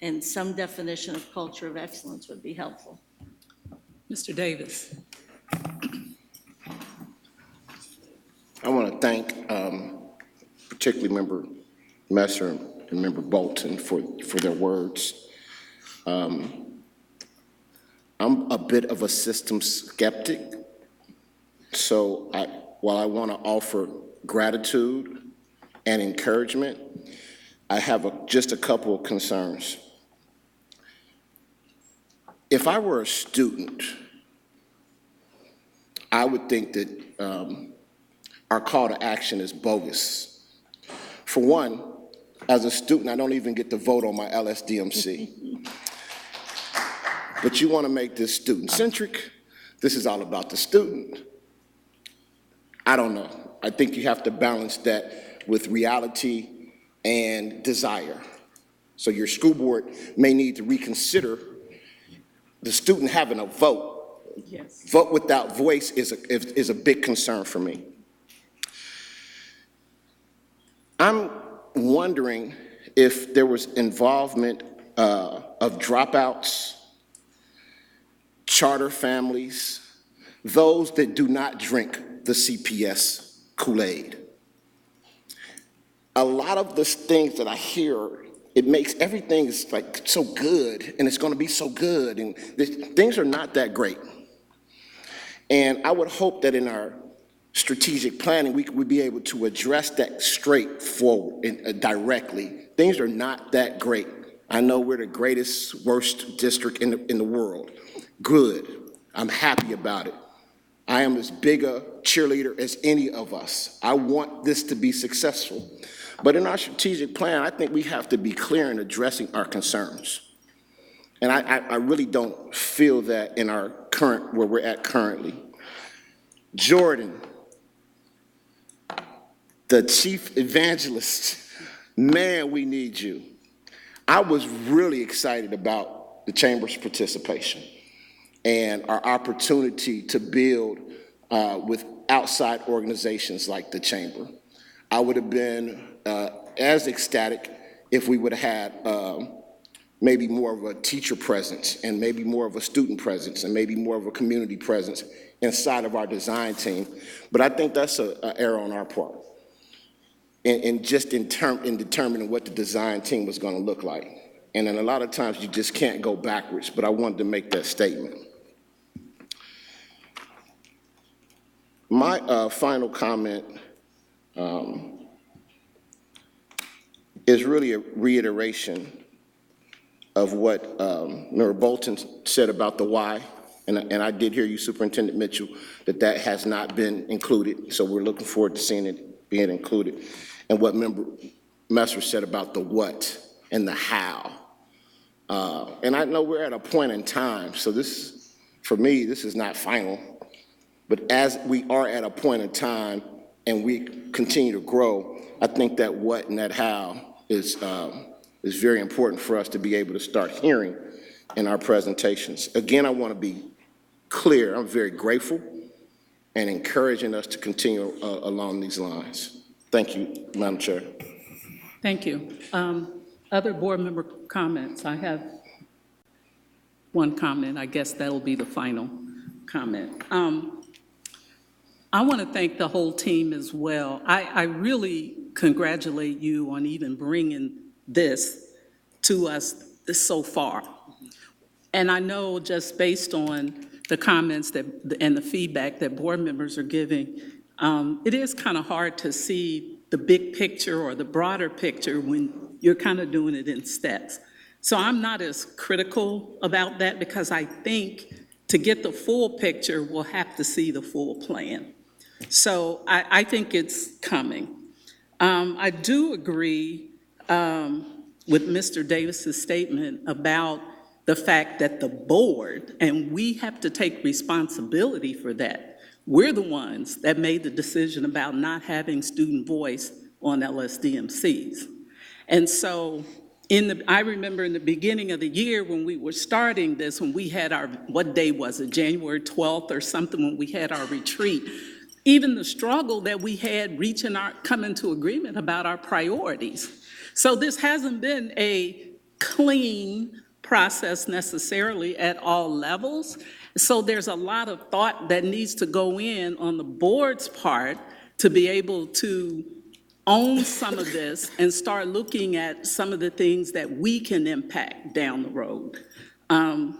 And some definition of culture of excellence would be helpful. Mr. Davis. I want to thank particularly Member Messer and Member Bolton for their words. I'm a bit of a system skeptic, so while I want to offer gratitude and encouragement, I have just a couple of concerns. If I were a student, I would think that our call to action is bogus. For one, as a student, I don't even get to vote on my LSDMC. But you want to make this student-centric. This is all about the student. I don't know. I think you have to balance that with reality and desire. So your school board may need to reconsider the student having a vote. Yes. Vote without voice is a big concern for me. I'm wondering if there was involvement of dropouts, charter families, those that do not drink the CPS Kool-Aid. A lot of the things that I hear, it makes everything is like so good, and it's going to be so good, and things are not that great. And I would hope that in our strategic planning, we would be able to address that straightforward and directly. Things are not that great. I know we're the greatest, worst district in the world. Good. I'm happy about it. I am as big a cheerleader as any of us. I want this to be successful. But in our strategic plan, I think we have to be clear in addressing our concerns. And I really don't feel that in our current, where we're at currently. Jordan, the chief evangelist, man, we need you. I was really excited about the Chamber's participation and our opportunity to build with outside organizations like the Chamber. I would have been as ecstatic if we would have had maybe more of a teacher presence and maybe more of a student presence and maybe more of a community presence inside of our design team. But I think that's an error on our part in determining what the design team was going to look like. And then a lot of times you just can't go backwards, but I wanted to make that statement. My final comment is really a reiteration of what Member Bolton said about the why, and I did hear you, Superintendent Mitchell, that has not been included, so we're looking forward to seeing it being included, and what Member Messer said about the what and the how. And I know we're at a point in time, so this, for me, this is not final, but as we are at a point in time and we continue to grow, I think that what and that how is very important for us to be able to start hearing in our presentations. Again, I want to be clear. I'm very grateful and encouraging us to continue along these lines. Thank you, Madam Chair. Thank you. Other board member comments? I have one comment. I guess that'll be the final comment. I want to thank the whole team as well. I really congratulate you on even bringing this to us so far. And I know just based on the comments and the feedback that board members are giving, it is kind of hard to see the big picture or the broader picture when you're kind of doing it in steps. So I'm not as critical about that because I think to get the full picture, we'll have to see the full plan. So I think it's coming. I do agree with Mr. Davis's statement about the fact that the board, and we have to take responsibility for that. We're the ones that made the decision about not having student voice on LSDMCs. And so I remember in the beginning of the year when we were starting this, when we had our, what day was it, January 12th or something, when we had our retreat, even the struggle that we had coming to agreement about our priorities. So this hasn't been a clean process necessarily at all levels. So there's a lot of thought that needs to go in on the board's part to be able to own some of this and start looking at some of the things that we can impact down the road. I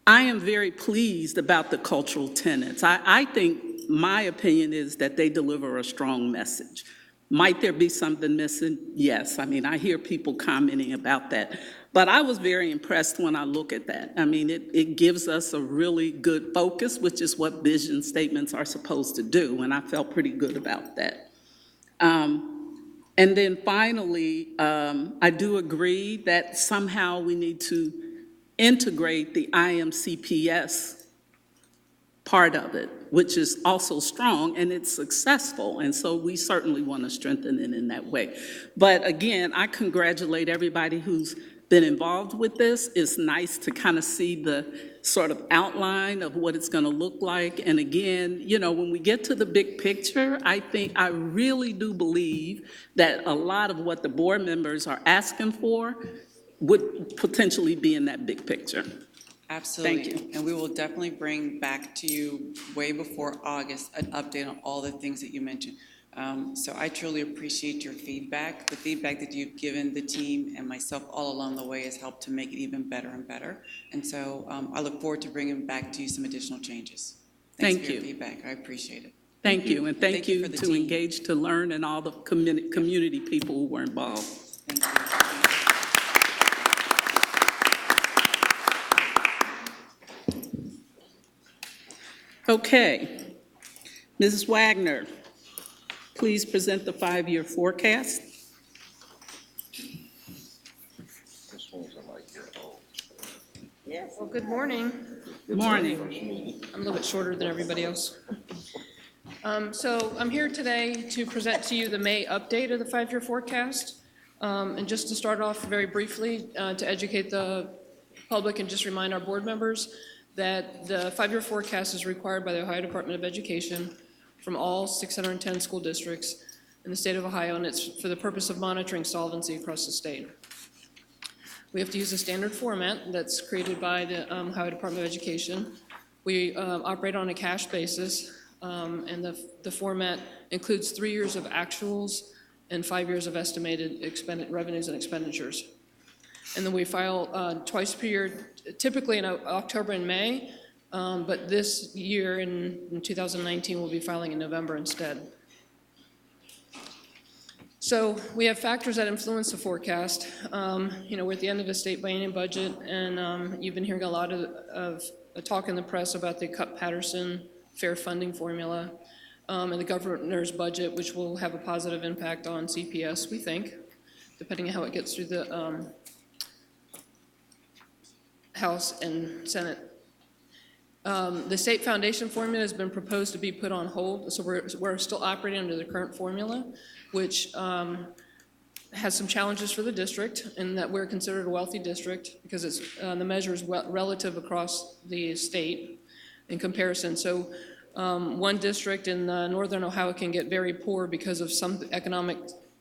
am very pleased about the cultural tenets. I think my opinion is that they deliver a strong message. Might there be something missing? Yes. I mean, I hear people commenting about that. But I was very impressed when I look at that. I mean, it gives us a really good focus, which is what vision statements are supposed to do, and I felt pretty good about that. And then finally, I do agree that somehow we need to integrate the IMCPS part of it, which is also strong and it's successful. And so we certainly want to strengthen it in that way. But again, I congratulate everybody who's been involved with this. It's nice to kind of see the sort of outline of what it's going to look like. And again, you know, when we get to the big picture, I really do believe that a lot of what the board members are asking for would potentially be in that big picture. Absolutely. Thank you. And we will definitely bring back to you way before August an update on all the things that you mentioned. So I truly appreciate your feedback. The feedback that you've given the team and myself all along the way has helped to make it even better and better. And so I look forward to bringing back to you some additional changes. Thanks for your feedback. I appreciate it. Thank you. And thank you for the to team. Engage to Learn and all the community people who were involved. Thank you. Okay. Mrs. Wagner, please present the 5-year forecast. Yes. Well, good morning. Morning. I'm a little bit shorter than everybody else. So I'm here today to present to you the May update of the 5-year forecast. And just to start off very briefly, to educate the public and just remind our board members that the 5-year forecast is required by the Ohio Department of Education from all 610 school districts in the state of Ohio, and it's for the purpose of monitoring solvency across the state. We have to use a standard format that's created by the Ohio Department of Education. We operate on a cash basis, and the format includes 3 years of actuals and 5 years of estimated revenues and expenditures. And then we file twice per year, typically in October and May, but this year in 2019, we'll be filing in November instead. So we have factors that influence the forecast. We're at the end of a state biennium budget, and you've been hearing a lot of talk in the press about the Cup-Patterson fair funding formula and the governor's budget, which will have a positive impact on CPS, we think, depending on how it gets through the House and Senate. The state foundation formula has been proposed to be put on hold, so we're still operating under the current formula, which has some challenges for the district in that we're considered a wealthy district because it's, the measure is relative across the state in comparison. So one district in northern Ohio can get very poor because of some economic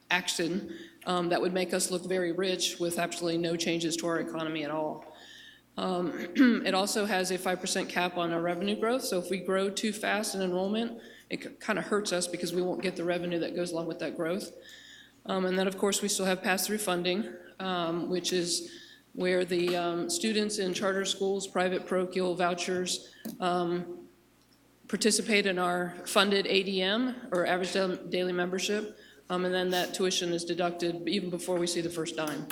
action that would make us look very rich with absolutely no changes to our economy at all. It also has a 5% cap on our revenue growth, so if we grow too fast in enrollment, it kind of hurts us because we won't get the revenue that goes along with that growth. And then, of course, we still have pass-through funding, which is where the students in charter schools, private parochial vouchers, participate in our funded ADM, or average daily membership, and then that tuition is deducted even before we see the first dime.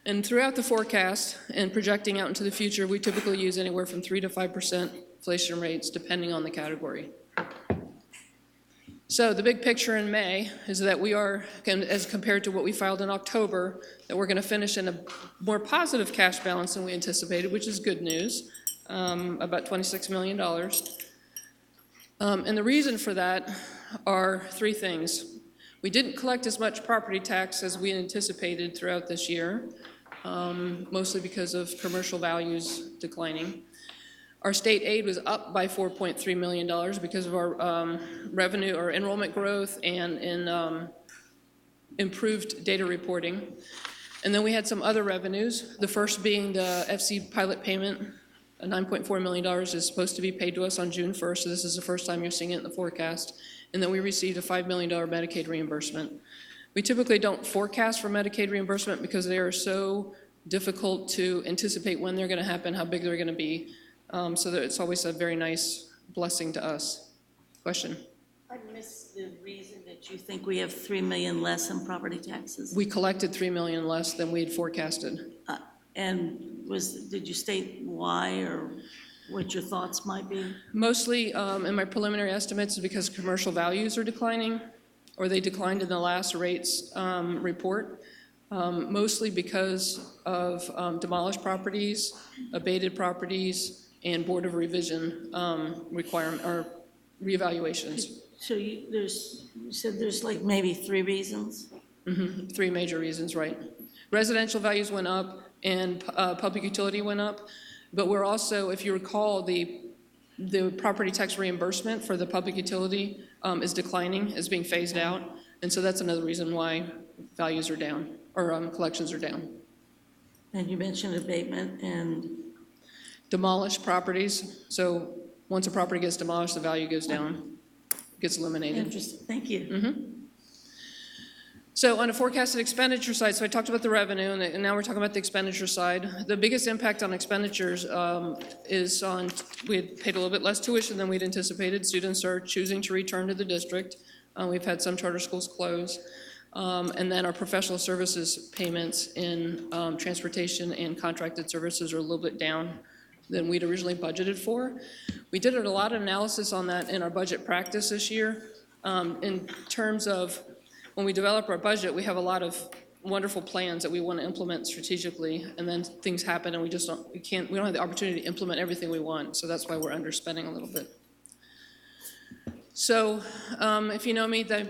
And throughout the forecast and projecting out into the future, we typically use anywhere from 3 to 5% inflation rates, depending on the category. So the big picture in May is that we are, as compared to what we filed in October, that we're going to finish in a more positive cash balance than we anticipated, which is good news, about $26 million. And the reason for that are 3 things. We didn't collect as much property tax as we anticipated throughout this year, mostly because of commercial values declining. Our state aid was up by $4.3 million because of our revenue or enrollment growth and in improved data reporting. And then we had some other revenues, the first being the FC pilot payment. $9.4 million is supposed to be paid to us on June 1st, so this is the first time you're seeing it in the forecast. And then we received a $5 million Medicaid reimbursement. We typically don't forecast for Medicaid reimbursement because they are so difficult to anticipate when they're going to happen, how big they're going to be. So that it's always a very nice blessing to us. Question? I missed the reason that you think we have $3 million less in property taxes. We collected $3 million less than we had forecasted. And did you state why or what your thoughts might be? Mostly in my preliminary estimates because commercial values are declining, or they declined in the last rates report, mostly because of demolished properties, abated properties, and Board of Revision requirement or reevaluations. So you said there's like maybe 3 reasons? Mm-hmm. 3 major reasons, right. Residential values went up and public utility went up, but we're also, if you recall, the property tax reimbursement for the public utility is declining, is being phased out, and so that's another reason why values are down, or collections are down. And you mentioned abatement and? Demolished properties, so once a property gets demolished, the value goes down, gets eliminated. Interesting, thank you. Mm-hmm. So on a forecasted expenditure side, so I talked about the revenue, and now we're talking about the expenditure side. The biggest impact on expenditures is on, we had paid a little bit less tuition than we'd anticipated. Students are choosing to return to the district. We've had some charter schools close. And then our professional services payments in transportation and contracted services are a little bit down than we'd originally budgeted for. We did a lot of analysis on that in our budget practice this year in terms of when we develop our budget, we have a lot of wonderful plans that we want to implement strategically, and then things happen and we don't have the opportunity to implement everything we want, so that's why we're underspending a little bit. So, if you know me, I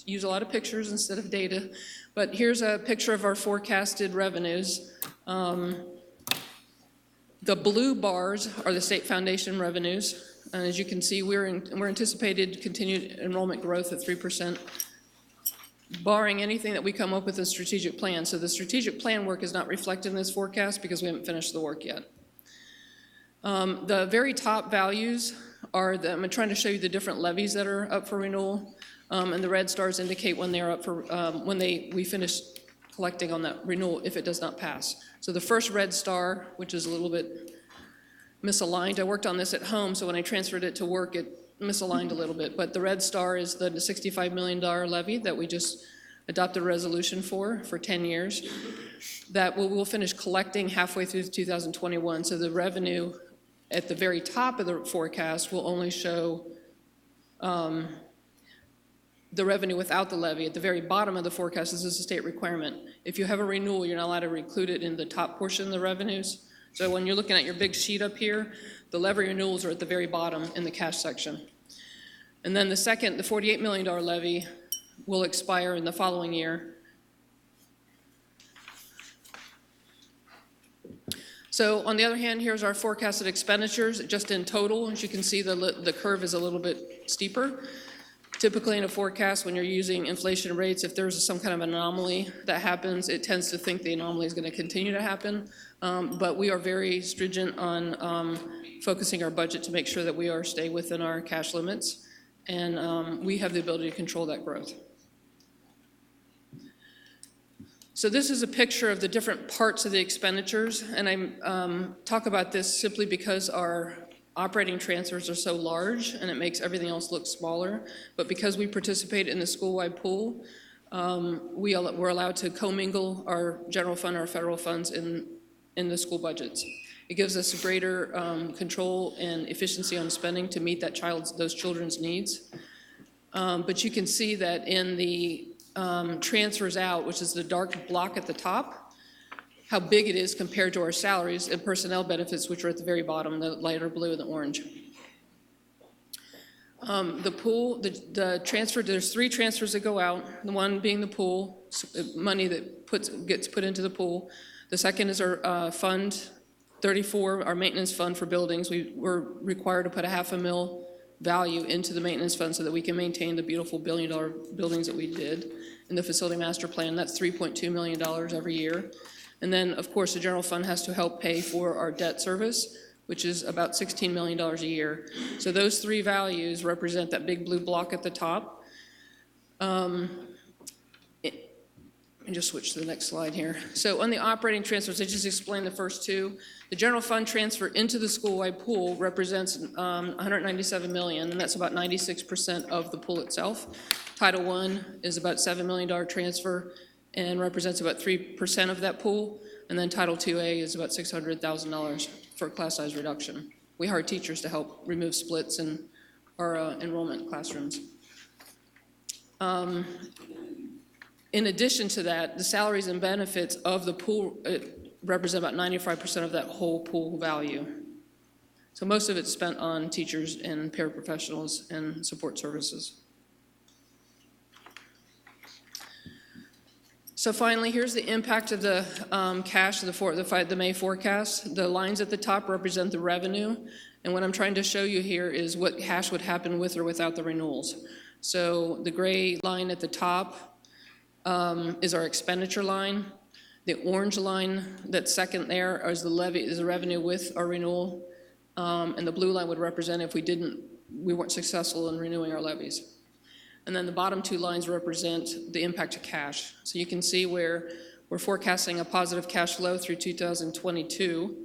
use a lot of pictures instead of data, but here's a picture of our forecasted revenues. The blue bars are the state foundation revenues. And as you can see, we're anticipated continued enrollment growth at 3%, barring anything that we come up with a strategic plan. So the strategic plan work is not reflected in this forecast because we haven't finished the work yet. The very top values are I'm trying to show you the different levies that are up for renewal, and the red stars indicate when they're up for when we finish collecting on that renewal if it does not pass. So the first red star, which is a little bit misaligned, I worked on this at home, so when I transferred it to work, it misaligned a little bit, but the red star is the $65 million levy that we just adopted a resolution for 10 years, that we'll finish collecting halfway through 2021, so the revenue at the very top of the forecast will only show the revenue without the levy. At the very bottom of the forecast, this is a state requirement. If you have a renewal, you're not allowed to include it in the top portion of the revenues. So when you're looking at your big sheet up here, the levy renewals are at the very bottom in the cash section. And then the second, the $48 million levy will expire in the following year. So on the other hand, here's our forecasted expenditures, just in total. As you can see, the curve is a little bit steeper. Typically in a forecast, when you're using inflation rates, if there's some kind of anomaly that happens, it tends to think the anomaly is going to continue to happen. But we are very stringent on focusing our budget to make sure that we stay within our cash limits, and we have the ability to control that growth. So this is a picture of the different parts of the expenditures, and I talk about this simply because our operating transfers are so large and it makes everything else look smaller. But because we participate in the school-wide pool, we're allowed to commingle our general fund, our federal funds in the school budgets. It gives us greater control and efficiency on spending to meet those children's needs. But you can see that in the transfers out, which is the dark block at the top, how big it is compared to our salaries and personnel benefits, which are at the very bottom, the lighter blue and the orange. The pool, the transfer, there's 3 transfers that go out, the one being the pool, money that gets put into the pool. The second is our fund 34, our maintenance fund for buildings. We're required to put a $500,000 value into the maintenance fund so that we can maintain the beautiful $1 billion buildings that we did in the facility master plan. That's $3.2 million every year. And then, of course, the general fund has to help pay for our debt service, which is about $16 million a year. So those 3 values represent that big blue block at the top. Let me just switch to the next slide here. So on the operating transfers, I just explained the first 2. The general fund transfer into the school-wide pool represents $197 million, and that's about 96% of the pool itself. Title I is about $7 million transfer and represents about 3% of that pool. And then Title IIA is about $600,000 for class size reduction. We hire teachers to help remove splits in our enrollment classrooms. In addition to that, the salaries and benefits of the pool represent about 95% of that whole pool value. So most of it's spent on teachers and paraprofessionals and support services. So finally, here's the impact of the cash of the May forecast. The lines at the top represent the revenue, and what I'm trying to show you here is what cash would happen with or without the renewals. So the gray line at the top is our expenditure line. The orange line that's second there is the revenue with our renewal, and the blue line would represent if we weren't successful in renewing our levies. And then the bottom 2 lines represent the impact of cash. So you can see where we're forecasting a positive cash flow through 2022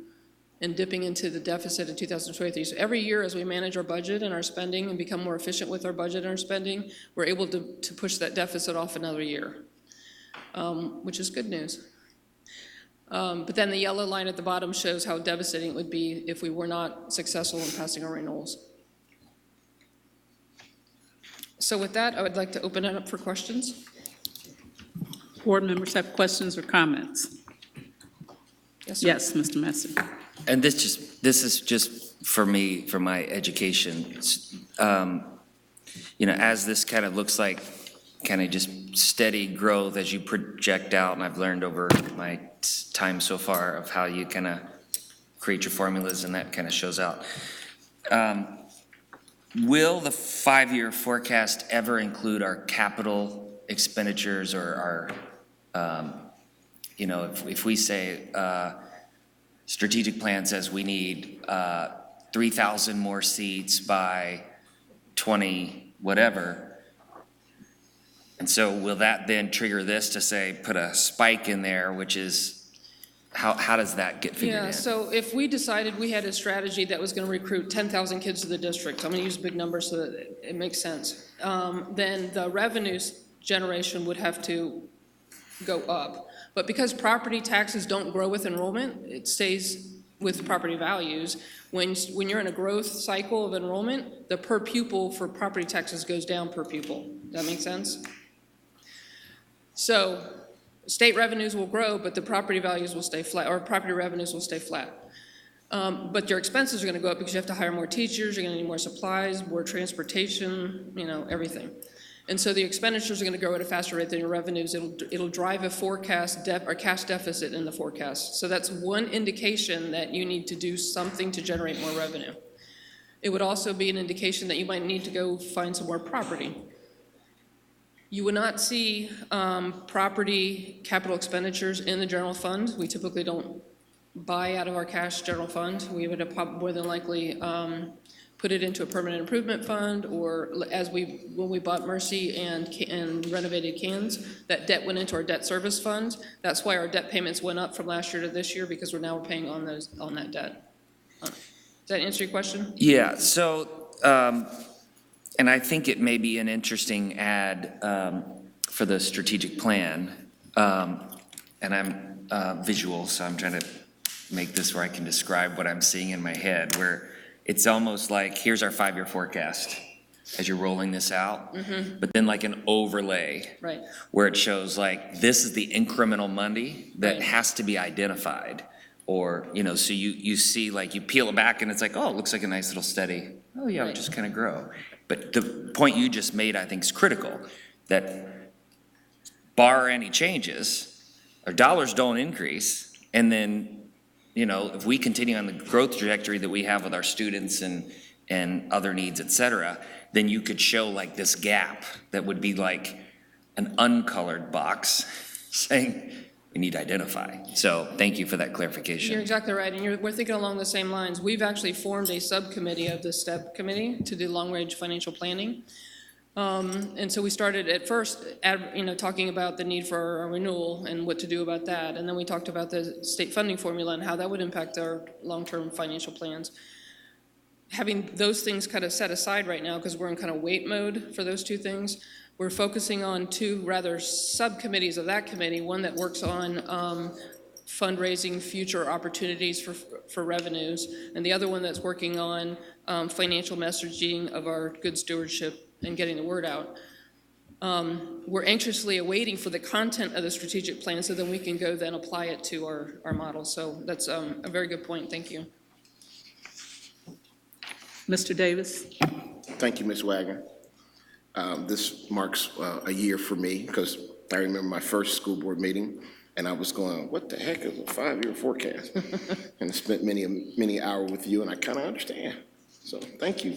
and dipping into the deficit in 2023. So every year as we manage our budget and our spending and become more efficient with our budget and our spending, we're able to push that deficit off another year, which is good news. But then the yellow line at the bottom shows how devastating it would be if we were not successful in passing our renewals. So with that, I would like to open it up for questions. Board members have questions or comments? Yes, sir. Yes, Mr. Messer. And this is just for me, for my education. You know, as this kind of looks like kind of just steady growth as you project out, and I've learned over my time so far of how you kind of create your formulas and that kind of shows out. Will the 5-year forecast ever include our capital expenditures or our, you know, if we say strategic plan says we need 3,000 more seats by 20 whatever, and so will that then trigger this to say, put a spike in there, which is, how does that get figured in? Yeah, so if we decided we had a strategy that was going to recruit 10,000 kids to the district, I'm going to use big numbers so that it makes sense, then the revenues generation would have to go up. But because property taxes don't grow with enrollment, it stays with property values. When you're in a growth cycle of enrollment, the per pupil for property taxes goes down per pupil. Does that make sense? So state revenues will grow, but the property values will stay flat, or property revenues will stay flat. But your expenses are going to go up because you have to hire more teachers, you're going to need more supplies, more transportation, you know, everything. And so the expenditures are going to grow at a faster rate than your revenues. It'll drive a forecast or cash deficit in the forecast. So that's one indication that you need to do something to generate more revenue. It would also be an indication that you might need to go find some more property. You will not see property capital expenditures in the general fund. We typically don't buy out of our cash general fund. We would have more than likely put it into a permanent improvement fund, or when we bought Mercy and renovated Cans, that debt went into our debt service fund. That's why our debt payments went up from last year to this year, because we're now paying on that debt. Does that answer your question? Yeah, so, and I think it may be an interesting add for the strategic plan. And I'm visual, so I'm trying to make this where I can describe what I'm seeing in my head, where it's almost like, here's our 5-year forecast as you're rolling this out, but then like an overlay. Right. Where it shows like, this is the incremental money that Right. has to be identified. Or, you know, so you see like, you peel it back and it's like, oh, it looks like a nice little steady, oh yeah, Right. it'll just kind of grow. But the point you just made, I think, is critical, that bar any changes, our dollars don't increase, and then, you know, if we continue on the growth trajectory that we have with our students and other needs, et cetera, then you could show like this gap that would be like an uncolored box saying we need to identify. So thank you for that clarification. You're exactly right, and we're thinking along the same lines. We've actually formed a subcommittee of the STEP committee to do long-range financial planning. And so we started at first, talking about the need for a renewal and what to do about that. And then we talked about the state funding formula and how that would impact our long-term financial plans. Having those things kind of set aside right now, because we're in kind of wait mode for those two things, we're focusing on two rather subcommittees of that committee, one that works on fundraising future opportunities for revenues, and the other one that's working on financial messaging of our good stewardship and getting the word out. We're anxiously awaiting for the content of the strategic plan so then we can go then apply it to our model. So that's a very good point. Thank you. Mr. Davis? Thank you, Ms. Wagner. This marks a year for me, because I remember my first school board meeting, and I was going, what the heck is a 5-year forecast? And I spent many hours with you, and I kind of understand. So thank you.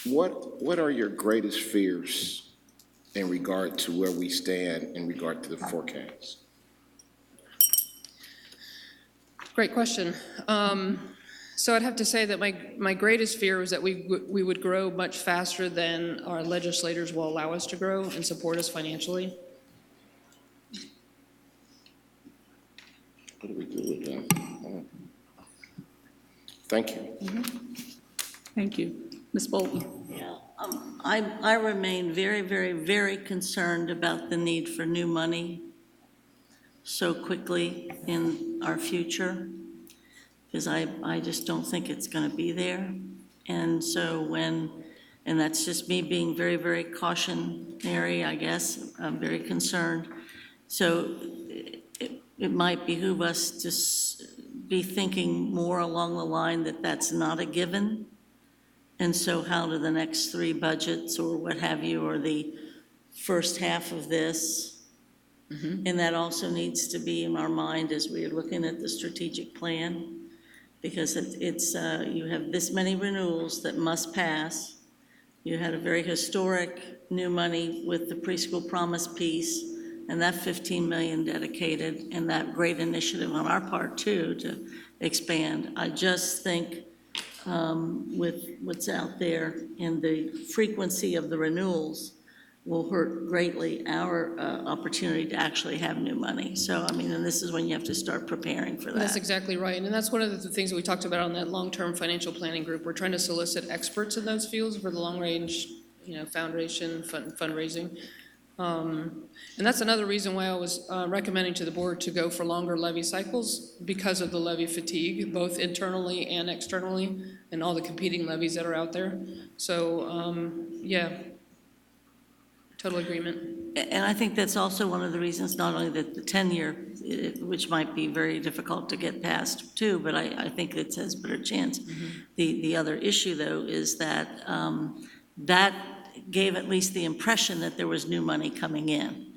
What are your greatest fears in regard to where we stand in regard to the forecast? Great question. So I'd have to say that my greatest fear was that we would grow much faster than our legislators will allow us to grow and support us financially. What do we do with that? Thank you. Thank you. Ms. Bolton? Yeah, I remain very, very, very concerned about the need for new money so quickly in our future, because I just don't think it's going to be there. And so when And that's just me being very, very cautionary, I guess. I'm very concerned. So it might behoove us to be thinking more along the line that that's not a given. And so how do the next 3 budgets or what have you, or the first half of this? And that also needs to be in our mind as we are looking at the strategic plan, because it's you have this many renewals that must pass. You had a very historic new money with the preschool promise piece, and that 15 million dedicated, and that great initiative on our part too to expand. I just think with what's out there and the frequency of the renewals will hurt greatly our opportunity to actually have new money. So, I mean, and this is when you have to start preparing for that. That's exactly right, and that's one of the things that we talked about on that long-term financial planning group. We're trying to solicit experts in those fields for the long-range, foundation, fundraising. And that's another reason why I was recommending to the board to go for longer levy cycles, because of the levy fatigue, both internally and externally, and all the competing levies that are out there. So, yeah, total agreement. And I think that's also one of the reasons, not only that the 10-year, which might be very difficult to get past too, but I think it has a better chance. The other issue, though, is that that gave at least the impression that there was new money coming in,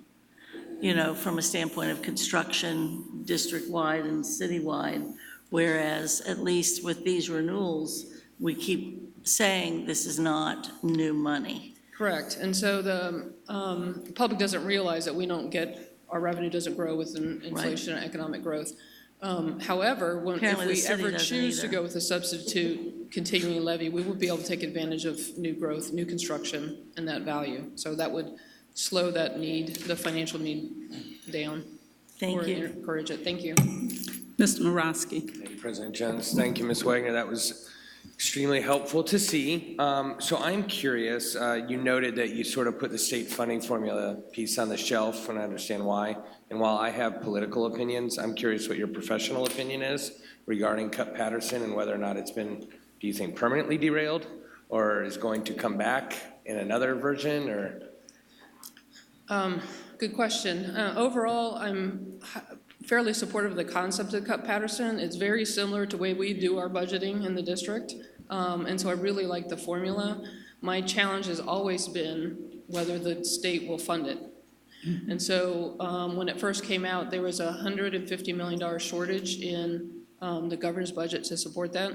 from a standpoint of construction, district-wide and city-wide, whereas at least with these renewals, we keep saying this is not new money. Correct, and so the public doesn't realize that our revenue doesn't grow with inflation and economic growth. However, if we ever choose to go with a substitute continuing levy, we would be able to take advantage of new growth, new construction, and that value. So that would slow that the financial need down. Thank you. Encourage it. Thank you. Mr. Morosky. Thank you, President Jones. Thank you, Ms. Wagner. That was extremely helpful to see. So I'm curious, you noted that you sort of put the state funding formula piece on the shelf, and I understand why. And while I have political opinions, I'm curious what your professional opinion is regarding Cup-Patterson and whether or not it's been, do you think, permanently derailed, or is going to come back in another version, or? Good question. Overall, I'm fairly supportive of the concept of Cup-Patterson. It's very similar to the way we do our budgeting in the district, and so I really like the formula. My challenge has always been whether the state will fund it. And so when it first came out, there was a $150 million shortage in the governor's budget to support that.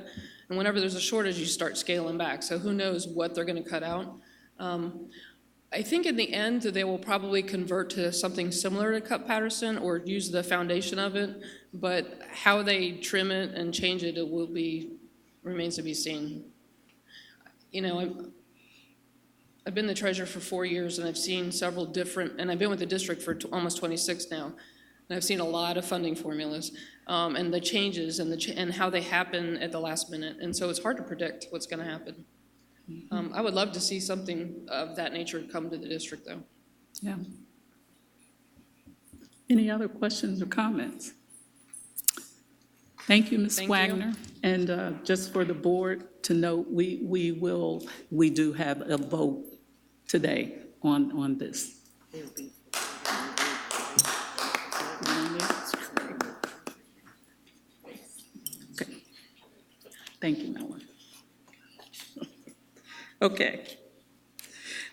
And whenever there's a shortage, you start scaling back. So who knows what they're going to cut out. I think in the end, they will probably convert to something similar to Cup-Patterson or use the foundation of it, but how they trim it and change it, remains to be seen. I've been the treasurer for 4 years, and I've seen several different, and I've been with the district for almost 26 now, and I've seen a lot of funding formulas, and the changes and how they happen at the last minute, and so it's hard to predict what's going to happen. I would love to see something of that nature come to the district, though. Yeah. Any other questions or comments? Thank you, Ms. Wagner. And just for the board to note, we do have a vote today on this. Okay. Thank you, Melanie. Okay.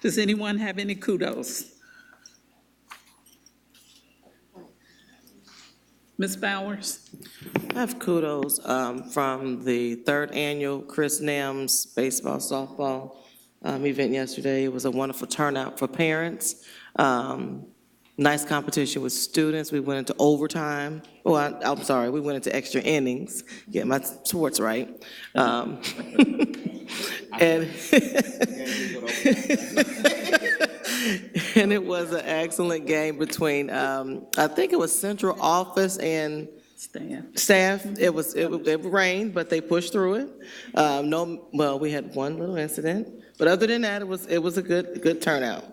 Does anyone have any kudos? Ms. Bowers? I have kudos from the 3rd annual Chris Nams baseball softball event yesterday. It was a wonderful turnout for parents. Nice competition with students. We went into overtime. Oh, I'm sorry, we went into extra innings. Get my sports right. And it was an excellent game between, I think it was central office and staff. It rained, but they pushed through it. We had one little incident, but other than that, it was a good turnout.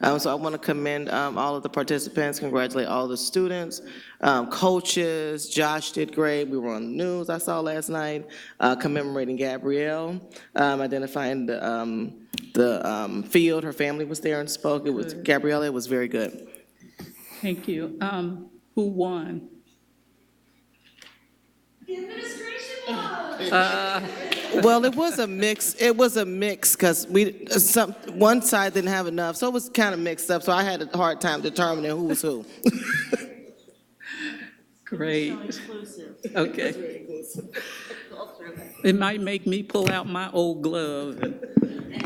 So I want to commend all of the participants, congratulate all the students, coaches. Josh did great. We were on the news, I saw last night, commemorating Gabrielle, identifying the field. Her family was there and spoke. It was Gabrielle. It was very good. Thank you. Who won? The administration won. Well, it was a mix, because one side didn't have enough, so it was kind of mixed up, so I had a hard time determining who was who. Great. Exclusive. Okay. It might make me pull out my old glove and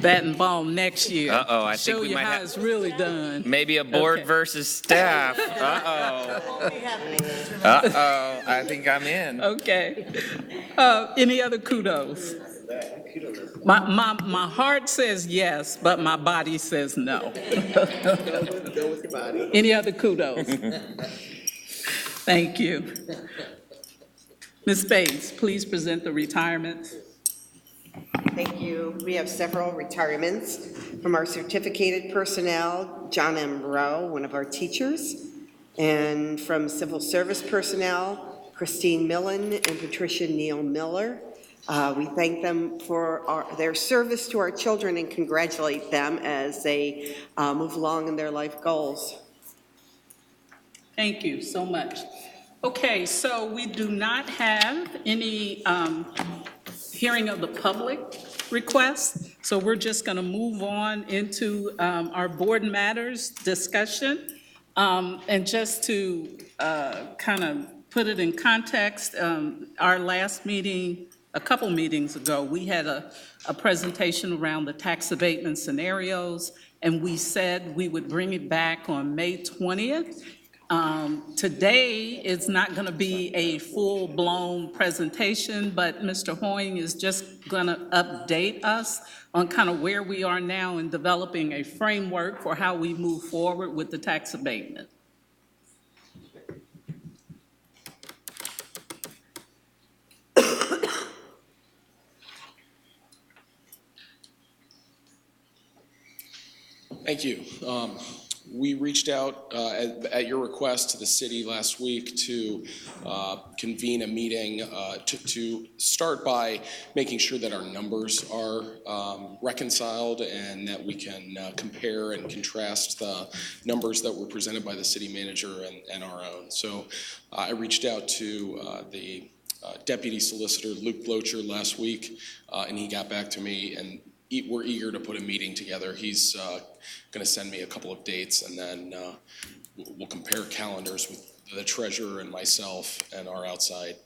bat and ball next year. Uh-oh, I think we Show might you how have- it's really done. Maybe a board Okay. versus staff. Uh-oh. Uh-oh, I think I'm in. Okay. Any other kudos? My heart says yes, but my body says no. Any other kudos? Thank you. Ms. Spades, please present the retirements. Thank you. We have several retirements from our certificated personnel, John M. Rowe, one of our teachers, and from civil service personnel, Christine Millen and Patricia Neal Miller. We thank them for their service to our children and congratulate them as they move along in their life goals. Thank you so much. Okay, so we do not have any hearing of the public requests, so we're just going to move on into our board matters discussion. And just to kind of put it in context, our last meeting, a couple meetings ago, we had a presentation around the tax abatement scenarios, and we said we would bring it back on May 20th. Today is not going to be a full-blown presentation, but Mr. Hoying is just going to update us on kind of where we are now in developing a framework for how we move forward with the tax abatement. Thank you. We reached out at your request to the city last week to convene a meeting to start by making sure that our numbers are reconciled and that we can compare and contrast the numbers that were presented by the city manager and our own. So I reached out to the Deputy Solicitor Luke Blocher last week, and he got back to me, and we're eager to put a meeting together. He's going to send me a couple of dates, and then we'll compare calendars with the treasurer and myself and our outside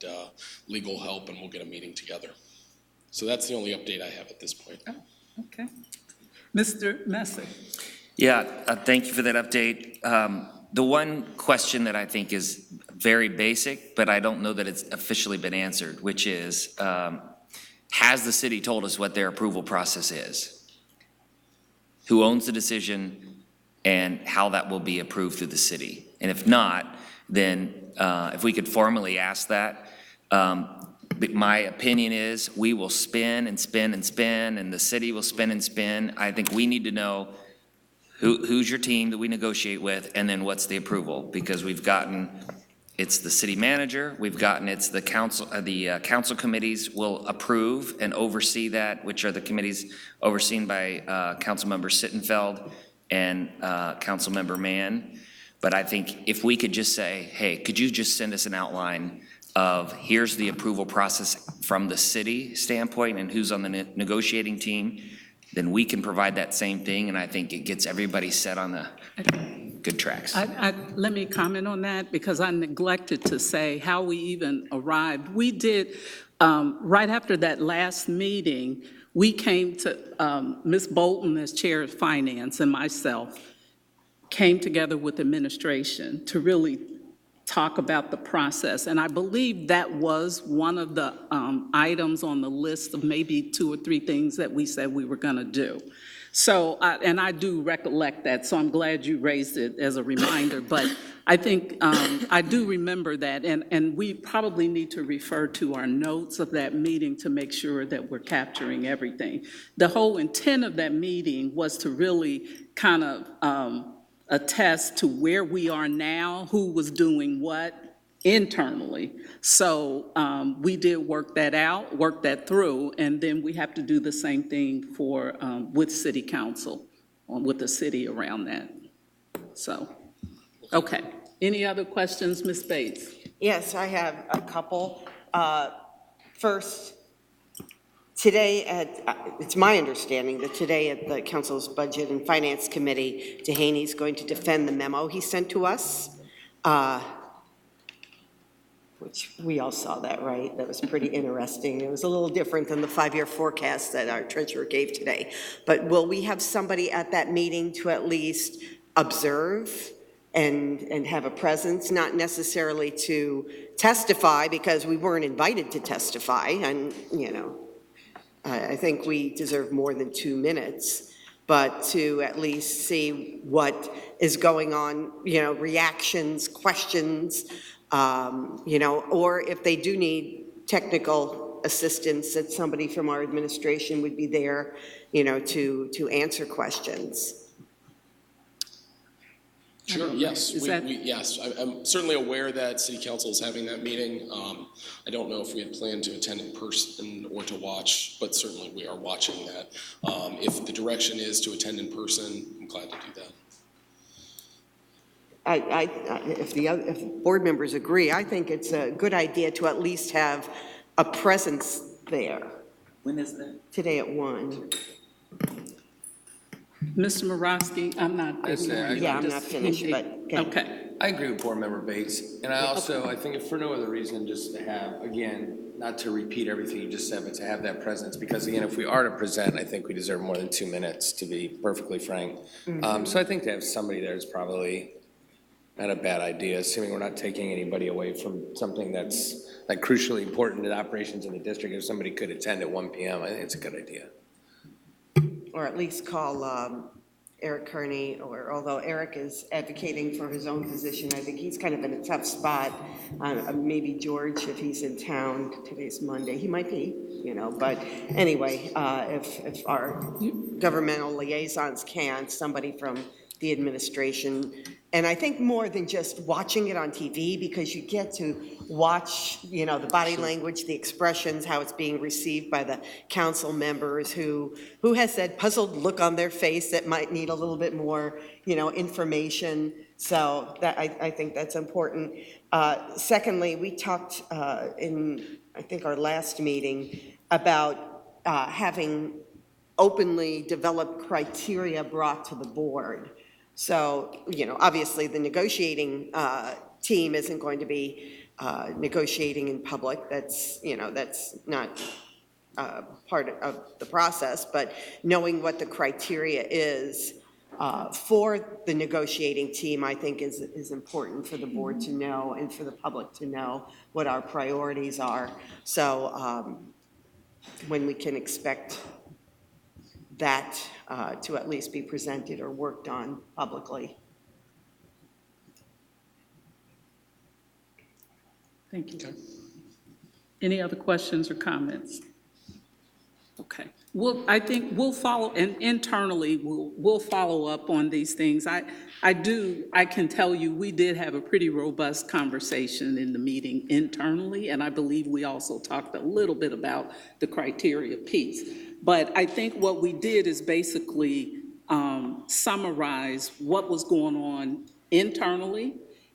legal help, and we'll get a meeting together. So that's the only update I have at this point. Oh, okay. Mr. Messer. Yeah, thank you for that update. The one question that I think is very basic, but I don't know that it's officially been answered, which is, has the city told us what their approval process is? Who owns the decision and how that will be approved through the city? And if not, then if we could formally ask that, my opinion is we will spin and spin and spin, and the city will spin and spin. I think we need to know who's your team that we negotiate with, and then what's the approval? Because we've gotten, it's the city manager, we've gotten, it's the council committees will approve and oversee that, which are the committees overseen by Councilmember Sittenfeld and Councilmember Mann. But I think if we could just say, hey, could you just send us an outline of here's the approval process from the city standpoint and who's on the negotiating team, then we can provide that same thing, and I think it gets everybody set on the good tracks. Let me comment on that, because I neglected to say how we even arrived. We did, right after that last meeting, we came to, Ms. Bolton as Chair of Finance and myself came together with administration to really talk about the process. And I believe that was one of the items on the list of maybe 2 or 3 things that we said we were going to do. So, and I do recollect that, so I'm glad you raised it as a reminder, but I think, I do remember that, and we probably need to refer to our notes of that meeting to make sure that we're capturing everything. The whole intent of that meeting was to really kind of attest to where we are now, who was doing what internally. So we did work that out, work that through, and then we have to do the same thing for, with city council, with the city around that. So, okay. Any other questions, Ms. Bates? Yes, I have a couple. First, today, it's my understanding that today at the council's Budget and Finance Committee, Dehaney's going to defend the memo he sent to us, which we all saw that, right? That was pretty interesting. It was a little different than the 5-year forecast that our treasurer gave today. But will we have somebody at that meeting to at least observe and have a presence, not necessarily to testify because we weren't invited to testify, and, you know, I think we deserve more than 2 minutes, but to at least see what is going on, you know, reactions, questions, you know, or if they do need technical assistance, that somebody from our administration would be there, you know, to answer questions. Sure, yes. Is Yes, I'm certainly aware that City Council is having that meeting. I don't know if we had planned to attend in person or to watch, but certainly we are watching that. If the direction is to attend in person, I'm glad to do that. If board members agree, I think it's a good idea to at least have a presence there. When is that? Today at 1. Mr. Morosky, I'm not. Yeah, I'm not finished, but. Okay. I agree with Board Member Bates, and I also, I think if for no other reason, just to have, again, not to repeat everything you just said, but to have that presence, because again, if we are to present, I think we deserve more than 2 minutes, to be perfectly frank. So I think to have somebody there is probably not a bad idea, assuming we're not taking anybody away from something that's like crucially important to the operations in the district. If somebody could attend at 1 p.m., I think it's a good idea. Or at least call Eric Kearney, or although Eric is advocating for his own position, I think he's kind of in a tough spot. Maybe George, if he's in town, today's Monday, he might be, you know, but anyway, if our governmental liaisons can, somebody from the administration. And I think more than just watching it on TV, because you get to watch, you know, the body language, the expressions, how it's being received by the council members who has that puzzled look on their face that might need a little bit more, you know, information. So that, I think that's important. Secondly, we talked in, I think, our last meeting about having openly developed criteria brought to the board. So, you know, obviously the negotiating team isn't going to be negotiating in public. That's, you know, that's not part of the process, but knowing what the criteria is for the negotiating team, I think is important for the board to know and for the public to know what our priorities are. So when we can expect that to at least be presented or worked on publicly. Thank you. Any other questions or comments? Okay. Well, I think we'll follow, and internally, we'll follow up on these things. I can tell you, we did have a pretty robust conversation in the meeting internally, and I believe we also talked a little bit about the criteria piece. But I think what we did is basically summarize what was going on internally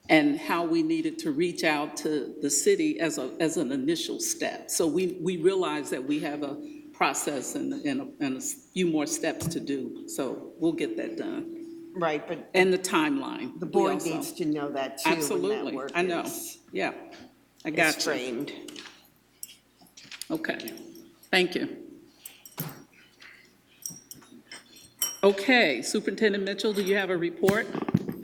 and how we needed to reach out to the city as an initial step. So we realized that we have a process and a few more steps to do. So we'll get that done. Right, but. And the timeline. The board needs to know that too. Absolutely, when that work I know. is- Yeah, I got is you. framed. Okay, thank you. Okay, Superintendent Mitchell, do you have a report?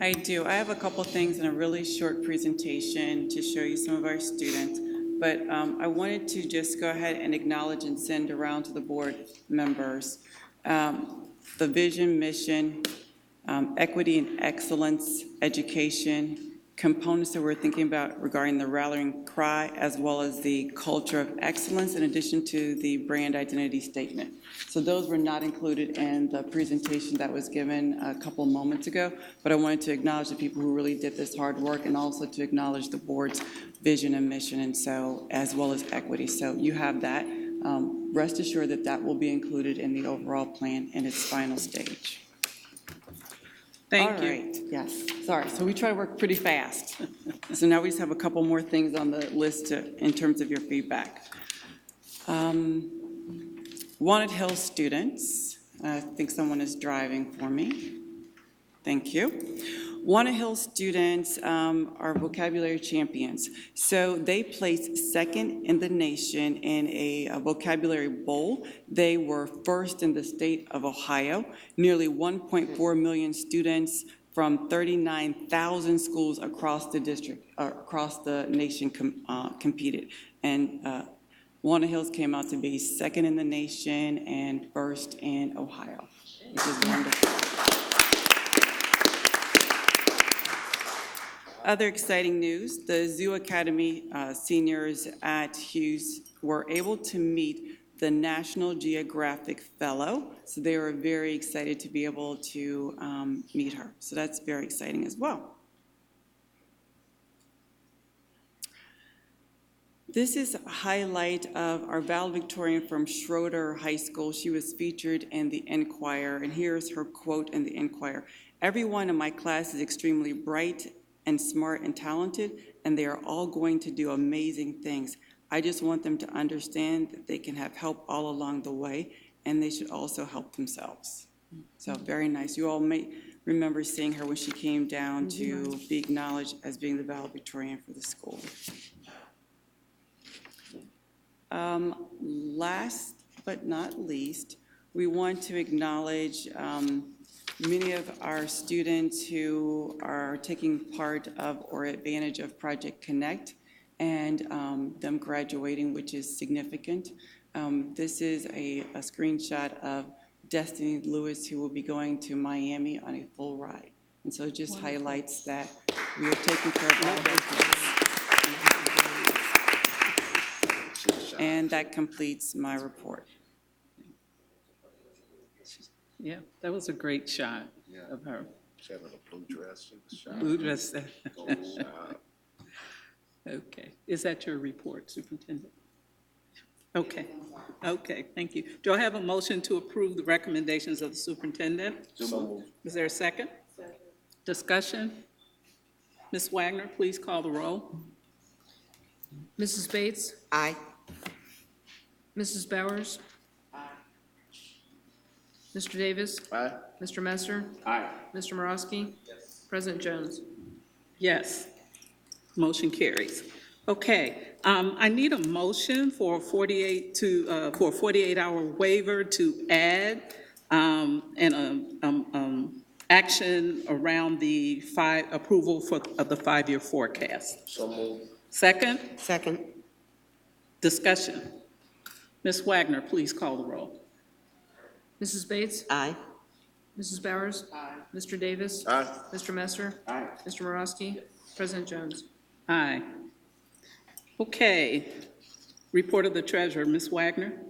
I do. I have a couple things in a really short presentation to show you some of our students. But I wanted to just go ahead and acknowledge and send around to the board members. the vision, mission, equity and excellence, education, components that we're thinking about regarding the rallying cry, as well as the culture of excellence, in addition to the brand identity statement. So those were not included in the presentation that was given a couple of moments ago, but I wanted to acknowledge the people who really did this hard work, and also to acknowledge the board's vision and mission, and so, as well as equity. So you have that. Rest assured that that will be included in the overall plan in its final stage. Thank you. All right, yes, sorry, so we try to work pretty fast. So now we just have a couple more things on the list in terms of your feedback. Wanted Hill students, I think someone is driving for me. Thank you. Wanted Hill students are vocabulary champions. So they placed second in the nation in a vocabulary bowl. They were first in the state of Ohio. Nearly 1.4 million students from 39,000 schools across the district, across the nation competed. And Wanted Hills came out to be second in the nation and first in Ohio, which is wonderful. Other exciting news, the Zoo Academy seniors at Hughes were able to meet the National Geographic Fellow, so they were very excited to be able to meet her. So that's very exciting as well. This is a highlight of our valedictorian from Schroeder High School. She was featured in the Enquirer, and here's her quote in the Enquirer. "Everyone in my class is extremely bright and smart and talented, and they are all going to do amazing things. I just want them to understand that they can have help all along the way, and they should also help themselves." So very nice. You all may remember seeing her when she came down to be acknowledged as being the valedictorian for the school. Last but not least, we want to acknowledge many of our students who are taking part of or advantage of Project Connect, and them graduating, which is significant. This is a screenshot of Destiny Lewis, who will be going to Miami on a full ride. And so it just highlights that we are taking care of all of our kids. And that completes my report. Yeah, that was a great shot of her. She had on a blue dress. Blue dress. Okay, is that your report, Superintendent? Okay, thank you. Do I have a motion to approve the recommendations of the superintendent? So moved. Is there a second? Discussion? Ms. Wagner, please call the roll. Mrs. Bates? Aye. Mrs. Bowers? Mr. Davis? Aye. Mr. Messer? Aye. Mr. Morosky? President Jones? Yes. Motion carries. Okay, I need a motion for a 48-hour waiver to add action around the approval of the 5-year forecast. So moved. Second? Second. Discussion. Ms. Wagner, please call the roll. Mrs. Bates? Aye. Mrs. Bowers? Mr. Davis? Aye. Mr. Messer? Mr. Morosky? President Jones? Aye. Okay. Report of the treasurer, Ms. Wagner.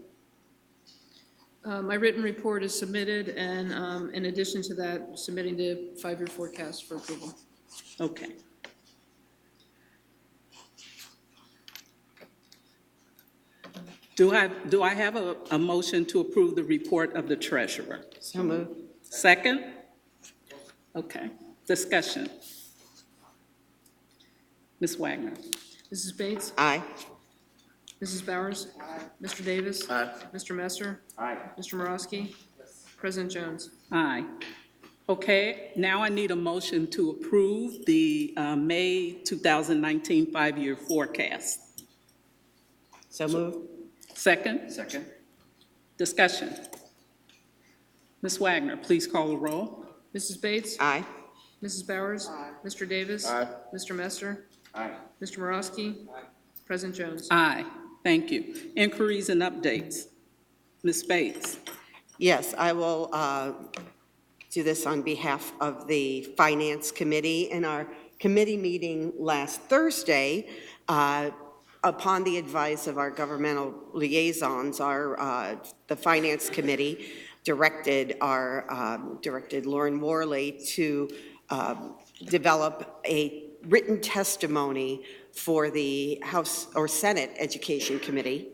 My written report is submitted, and in addition to that, submitting the 5-year forecast for approval. Okay. Do I have a motion to approve the report of the treasurer? So moved. Second? Okay. Discussion. Ms. Wagner. Mrs. Bates? Aye. Mrs. Bowers? Mr. Davis? Aye. Mr. Messer? Mr. Morosky? President Jones? Aye. Okay, now I need a motion to approve the May 2019 5-year forecast. So moved. Second? Second. Discussion. Ms. Wagner, please call the roll. Mrs. Bates? Aye. Mrs. Bowers? Mr. Davis? Aye. Mr. Messer? Aye. Mr. Morosky? President Jones? Aye, thank you. Inquiries and updates. Ms. Bates. Yes, I will do this on behalf of the Finance Committee. In our committee meeting last Thursday, upon the advice of our governmental liaisons, the Finance Committee directed Lauren Worley to develop a written testimony for the House or Senate Education Committee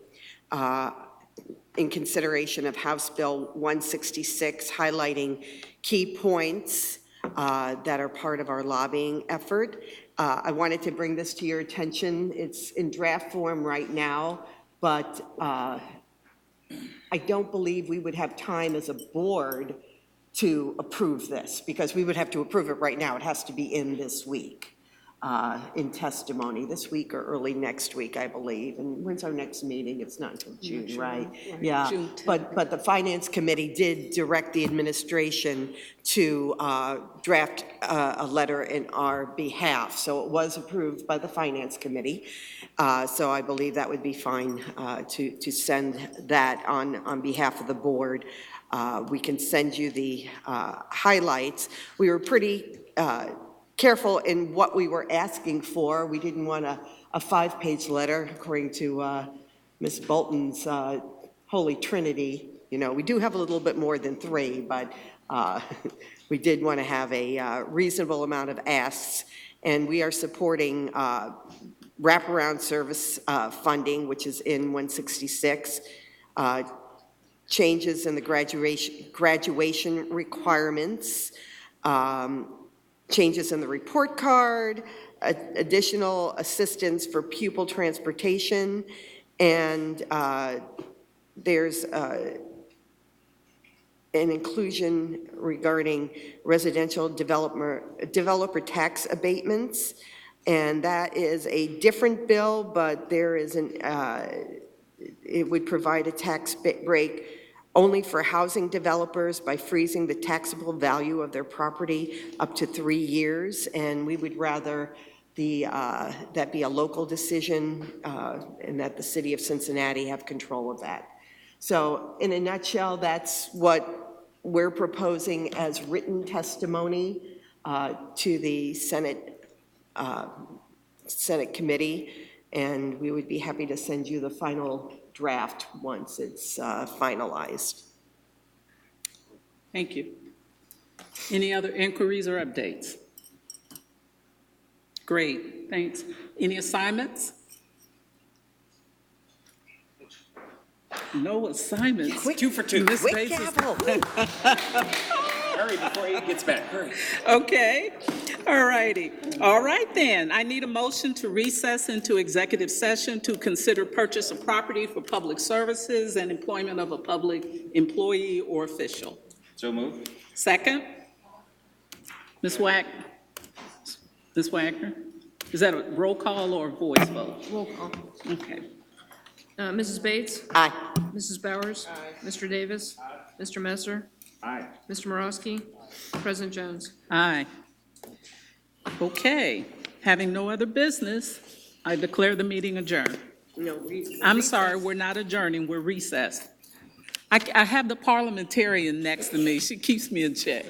in consideration of House Bill 166, highlighting key points that are part of our lobbying effort. I wanted to bring this to your attention. It's in draft form right now, but I don't believe we would have time as a board to approve this, because we would have to approve it right now. It has to be in this week, in testimony, this week or early next week, I believe. And when's our next meeting? It's not until June, right? Yeah, June 10th. but the Finance Committee did direct the administration to draft a letter in our behalf. So it was approved by the Finance Committee. So I believe that would be fine to send that on behalf of the board. We can send you the highlights. We were pretty careful in what we were asking for. We didn't want a 5-page letter, according to Ms. Bolton's Holy Trinity. You know, we do have a little bit more than 3, but we did want to have a reasonable amount of asks. And we are supporting wraparound service funding, which is in 166, changes in the graduation requirements, changes in the report card, additional assistance for pupil transportation, and there's an inclusion regarding residential developer tax abatements, and that is a different bill, but there is it would provide a tax break only for housing developers by freezing the taxable value of their property up to 3 years, and we would rather that be a local decision and that the city of Cincinnati have control of that. So in a nutshell, that's what we're proposing as written testimony to the Senate Committee, and we would be happy to send you the final draft once it's finalized. Thank you. Any other inquiries or updates? Great, thanks. Any assignments? No assignments. Quick, 2 for 2. Ms. quick Bates is- gavel. Hurry before he gets back, hurry. Okay, all righty. All right then, I need a motion to recess into executive session to consider purchase of property for public services and employment of a public employee or official. So move. Second? Ms. Wagner? Is that a roll call or a voice vote? Roll call. Okay. Mrs. Bates? Aye. Mrs. Bowers? Mr. Davis? Mr. Messer? Aye. Mr. Morosky? President Jones? Aye. Okay, having no other business, I declare the meeting adjourned. No, I'm sorry, we're not adjourning, we're recessed. I have the parliamentarian next to me, she keeps me in check.